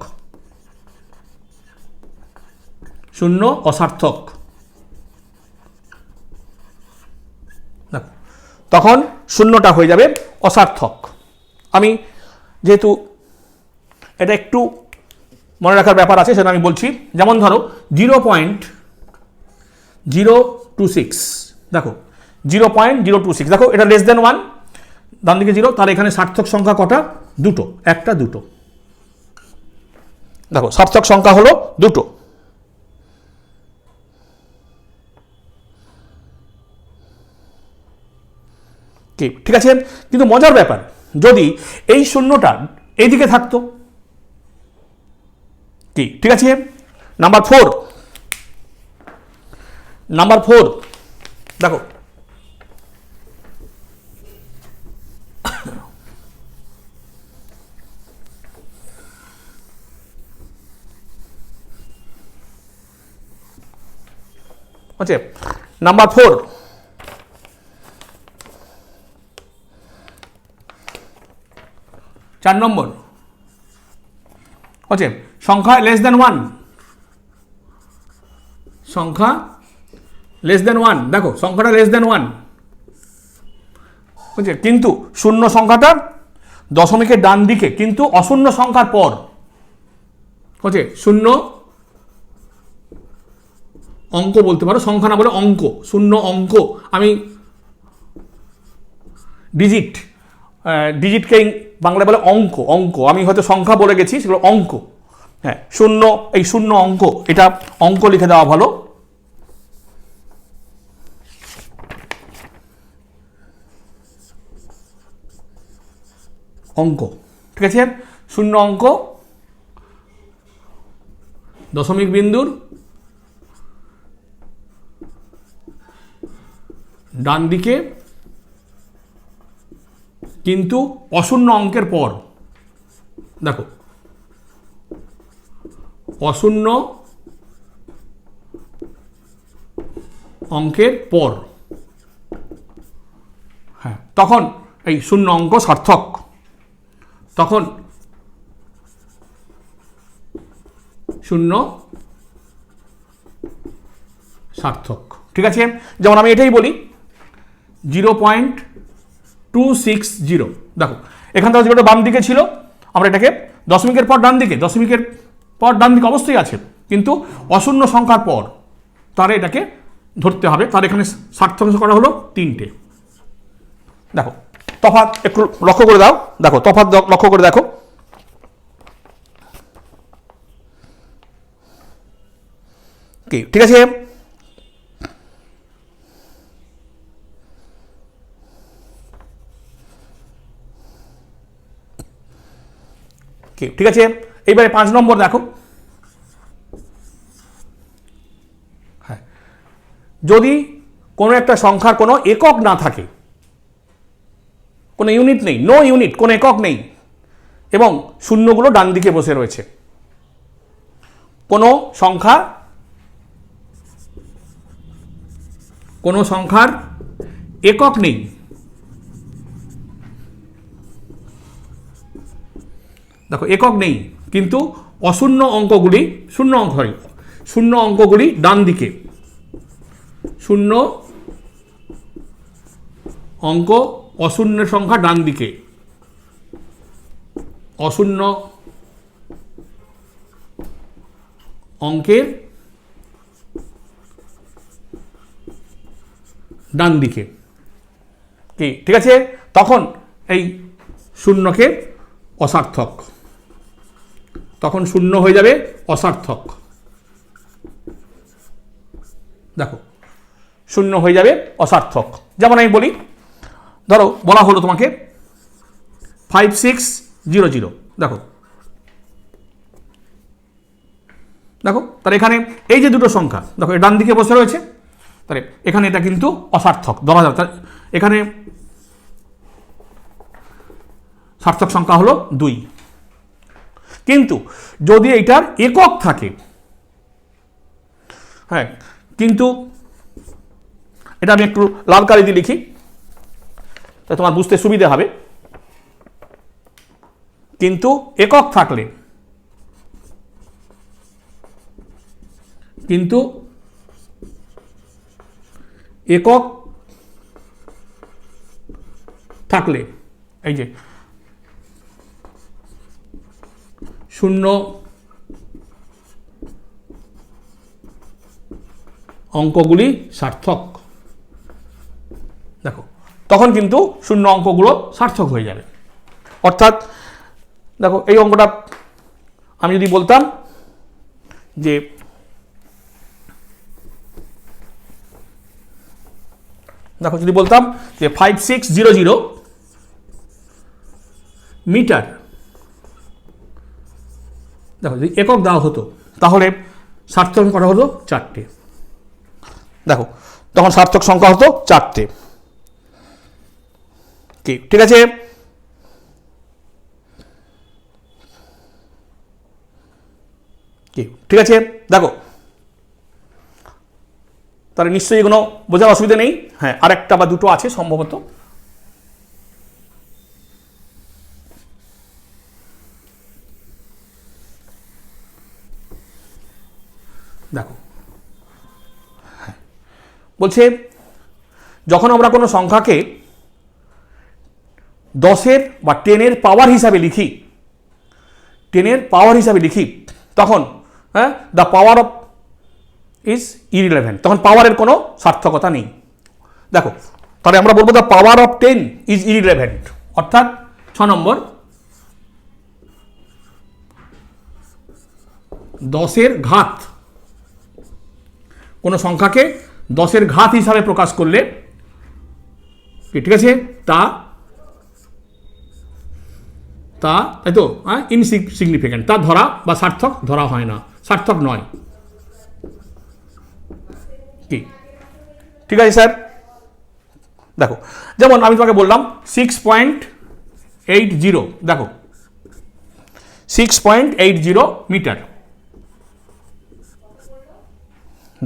শূন্য অসার্থক। তখন শূন্যটা হয়ে যাবে অসার্থক। আমি যেহেতু এটা একটু মনে রাখার ব্যাপার আছে, সেটা আমি বলছি। যেমন ধরো 0.026, দেখো 0.026, দেখো এটা লেস দেন 1, ডান দিকে 0, তাহলে এখানে সার্থক সংখ্যা কটা? দুটো, একটা দুটো। দেখো সার্থক সংখ্যা হলো দুটো। ঠিক আছে, কিন্তু মজার ব্যাপার, যদি এই শূন্যটা এইদিকে থাকতো, কি ঠিক আছে। নাম্বার 4, দেখো আচ্ছা, নাম্বার 4, চার নম্বর হচ্ছে সংখ্যা লেস দেন 1, সংখ্যা লেস দেন 1, দেখো সংখ্যাটা লেস দেন 1, বুঝছে, কিন্তু শূন্য সংখ্যাটা দশমিকের ডান দিকে, কিন্তু অশূন্য সংখ্যার পর, হচ্ছে শূন্য অঙ্ক বলতে পারো, সংখ্যা না বলে অঙ্ক, শূন্য অঙ্ক, আমি ডিজিটকে বাংলায় বলে অঙ্ক, আমি হয়তো সংখ্যা বলে গেছি, সেগুলো অঙ্ক। হ্যাঁ, শূন্য, এই শূন্য অঙ্ক, এটা অঙ্ক লিখে দেওয়া ভালো। অঙ্ক, ঠিক আছে, শূন্য অঙ্ক, দশমিক বিন্দুর ডান দিকে, কিন্তু অশূন্য অঙ্কের পর, দেখো অশূন্য অঙ্কের পর, হ্যাঁ, তখন এই শূন্য অঙ্ক সার্থক, তখন শূন্য সার্থক, ঠিক আছে। যেমন আমি এটাই বলি 0.260, দেখো এখান থেকে যেটা বাম দিকে ছিল, আমরা এটাকে দশমিকের পর ডান দিকে, দশমিকের পর ডান দিকে অবশ্যই আছে, কিন্তু অশূন্য সংখ্যার পর, তাহলে এটাকে ধরতে হবে। তার এখানে সার্থক করা হলো 3টে। দেখো তফাৎ একটু লক্ষ্য করে দাও, দেখো তফাৎ লক্ষ্য করে দেখো, কি ঠিক আছে। ঠিক আছে, এইবারে 5 নম্বর দেখো। হ্যাঁ, যদি কোনো একটা সংখ্যার কোনো একক না থাকে, কোনো ইউনিট নেই, নো ইউনিট, কোনো একক নেই, এবং শূন্যগুলো ডান দিকে বসে রয়েছে, কোনো সংখ্যার একক নেই, দেখো একক নেই, কিন্তু অশূন্য অঙ্কগুলি, শূন্য অঙ্কগুলি ডান দিকে, শূন্য অঙ্ক, অশূন্য সংখ্যা ডান দিকে, অশূন্য অঙ্কের ডান দিকে, কি ঠিক আছে, তখন এই শূন্যকে অসার্থক, তখন শূন্য হয়ে যাবে অসার্থক, দেখো শূন্য হয়ে যাবে অসার্থক। যেমন আমি বলি, ধরো বলা হলো তোমাকে 5600, দেখো তাহলে এখানে এই যে দুটো সংখ্যা, দেখো ডান দিকে বসে রয়েছে, তাহলে এখানে এটা কিন্তু অসার্থক ধরা যাবে, এখানে সার্থক সংখ্যা হলো 2। কিন্তু যদি এটার একক থাকে, হ্যাঁ, কিন্তু এটা আমি একটু লাল কালি দিয়ে লিখি, তাই তোমার বুঝতে সুবিধা হবে। কিন্তু একক থাকলে, এই যে শূন্য অঙ্কগুলি সার্থক। দেখো তখন কিন্তু শূন্য অঙ্কগুলো সার্থক হয়ে যাবে। অর্থাৎ দেখো এই অঙ্কটা আমি যদি বলতাম যে দেখো যদি বলতাম যে 5600 মিটার, দেখো যদি একক দেওয়া হতো তাহলে সার্থক করা হতো 4টে। দেখো তখন সার্থক সংখ্যা হতো 4টে। কি ঠিক আছে? কি ঠিক আছে? দেখো তাহলে নিশ্চয়ই কোনো বোঝার অসুবিধা নেই। হ্যাঁ, আরেকটা বা দুটো আছে সম্ভবত। দেখো বলছে যখন আমরা কোনো সংখ্যাকে 10-এর বা 10-এর পাওয়ার হিসাবে লিখি, 10-এর পাওয়ার হিসাবে লিখি, তখন হ্যাঁ the power of is irrelevant, তখন পাওয়ারের কোনো সার্থকতা নেই। দেখো তাহলে আমরা বলবো the power of 10 is irrelevant, অর্থাৎ 6 নম্বর 10-এর ঘাত, কোনো সংখ্যাকে 10-এর ঘাত হিসাবে প্রকাশ করলে ঠিক আছে তা তাই তো ইনসিগনিফিক্যান্ট, তা ধরা বা সার্থক ধরা হয় না, সার্থক নয়। কি ঠিক আছে স্যার? দেখো যেমন আমি তোমাকে বললাম 6.80, দেখো 6.80 মিটার।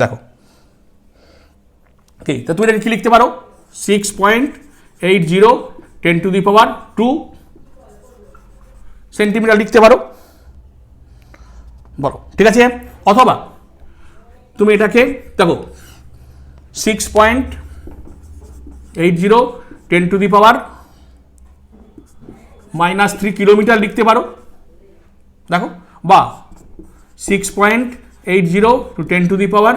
দেখো কি তো তুমি এটা কি লিখতে পারো? 6.80 10⁻² সেন্টিমিটার লিখতে পারো, বলো ঠিক আছে? অথবা তুমি এটাকে দেখো 6.80 10⁻³ কিলোমিটার লিখতে পারো। দেখো বা 6.80 10⁻³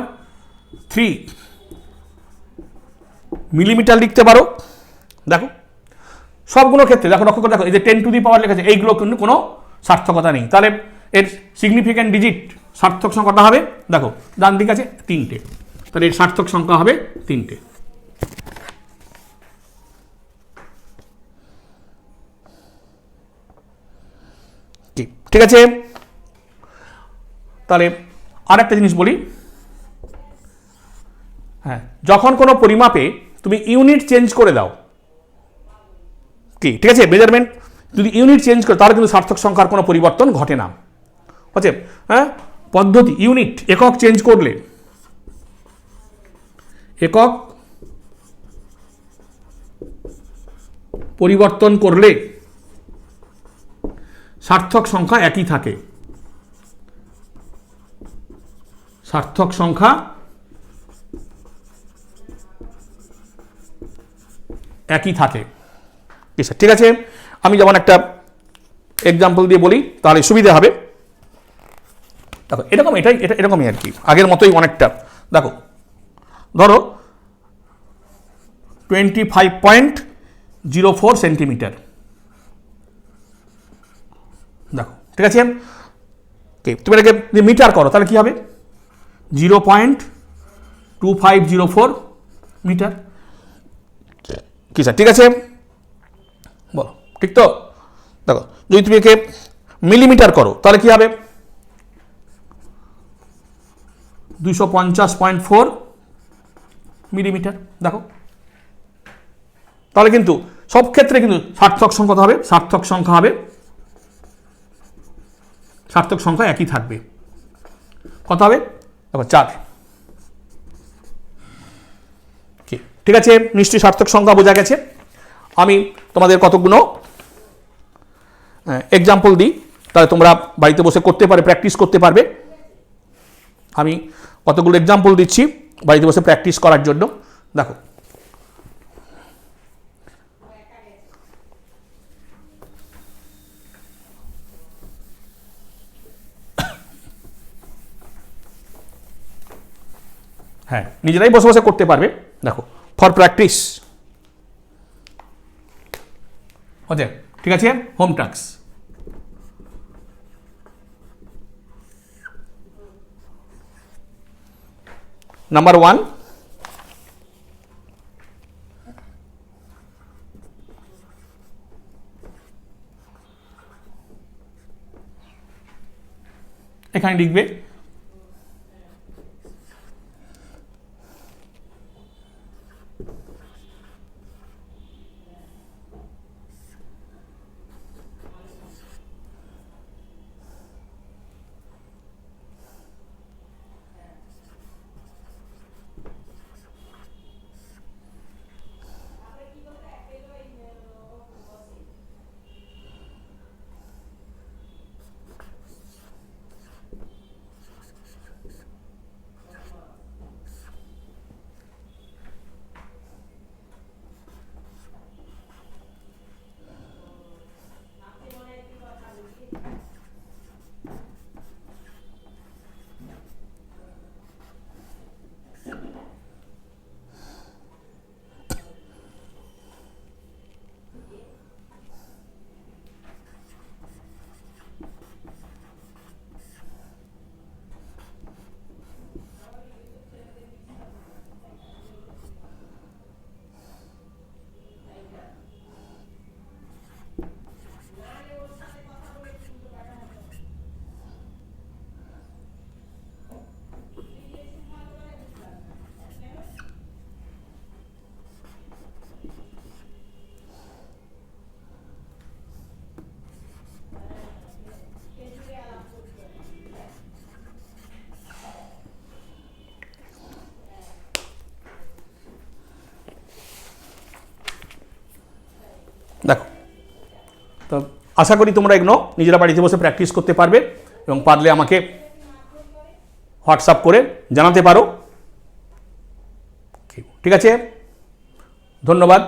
মিলিমিটার লিখতে পারো। দেখো সবগুলো ক্ষেত্রে দেখো লক্ষ্য করে দেখো এই যে 10⁻, লেখা আছে, এইগুলো কিন্তু কোনো সার্থকতা নেই। তাহলে এর সিগনিফিক্যান্ট ডিজিট সার্থক সংখ্যাটা হবে, দেখো ডান দিকে আছে 3টে, তাহলে এর সার্থক সংখ্যা হবে 3টে। ঠিক আছে? তাহলে আর একটা জিনিস বলি, হ্যাঁ যখন কোনো পরিমাপে তুমি ইউনিট চেঞ্জ করে দাও, কি ঠিক আছে, মেজারমেন্ট যদি ইউনিট চেঞ্জ করে তাহলে কিন্তু সার্থক সংখ্যার কোনো পরিবর্তন ঘটে না। হচ্ছে হ্যাঁ পদ্ধতি, ইউনিট একক চেঞ্জ করলে, একক পরিবর্তন করলে সার্থক সংখ্যা একই থাকে, সার্থক সংখ্যা একই থাকে। ঠিক আছে? আমি যেমন একটা এক্সাম্পল দিয়ে বলি তাহলে সুবিধা হবে। দেখো এরকম এরকমই আর কি, আগের মতোই অনেকটা। দেখো ধরো 25.04 সেন্টিমিটার। দেখো ঠিক আছে, তুমি এটাকে মিটার করো তাহলে কি হবে? 0.2504 মিটার। কি স্যার ঠিক আছে? বলো ঠিক তো? দেখো যদি তুমি একে মিলিমিটার করো তাহলে কি হবে? 250.4 মিলিমিটার। দেখো তাহলে কিন্তু সব ক্ষেত্রে কিন্তু সার্থক সংখ্যা হবে, সার্থক সংখ্যা হবে, সার্থক সংখ্যা একই থাকবে। কত হবে? দেখো 4। ঠিক আছে, নিশ্চয়ই সার্থক সংখ্যা বোঝা গেছে। আমি তোমাদের কতগুলো এক্সাম্পল দিই, তাহলে তোমরা বাড়িতে বসে করতে পারবে, প্র্যাকটিস করতে পারবে। আমি কতগুলো এক্সাম্পল দিচ্ছি বাড়িতে বসে প্র্যাকটিস করার জন্য। দেখো হ্যাঁ, নিজেরাই বসে বসে করতে পারবে। দেখো, ফর প্র্যাকটিস ওকে, ঠিক আছে। হোম টাস্ক নাম্বার 1, এখানে লিখবে দেখো। তো আশা করি তোমরা এগুলো নিজেরা বাড়িতে বসে প্র্যাকটিস করতে পারবে এবং পারলে আমাকে হোয়াটসঅ্যাপ করে জানাতে পারো। ঠিক আছে, ধন্যবাদ।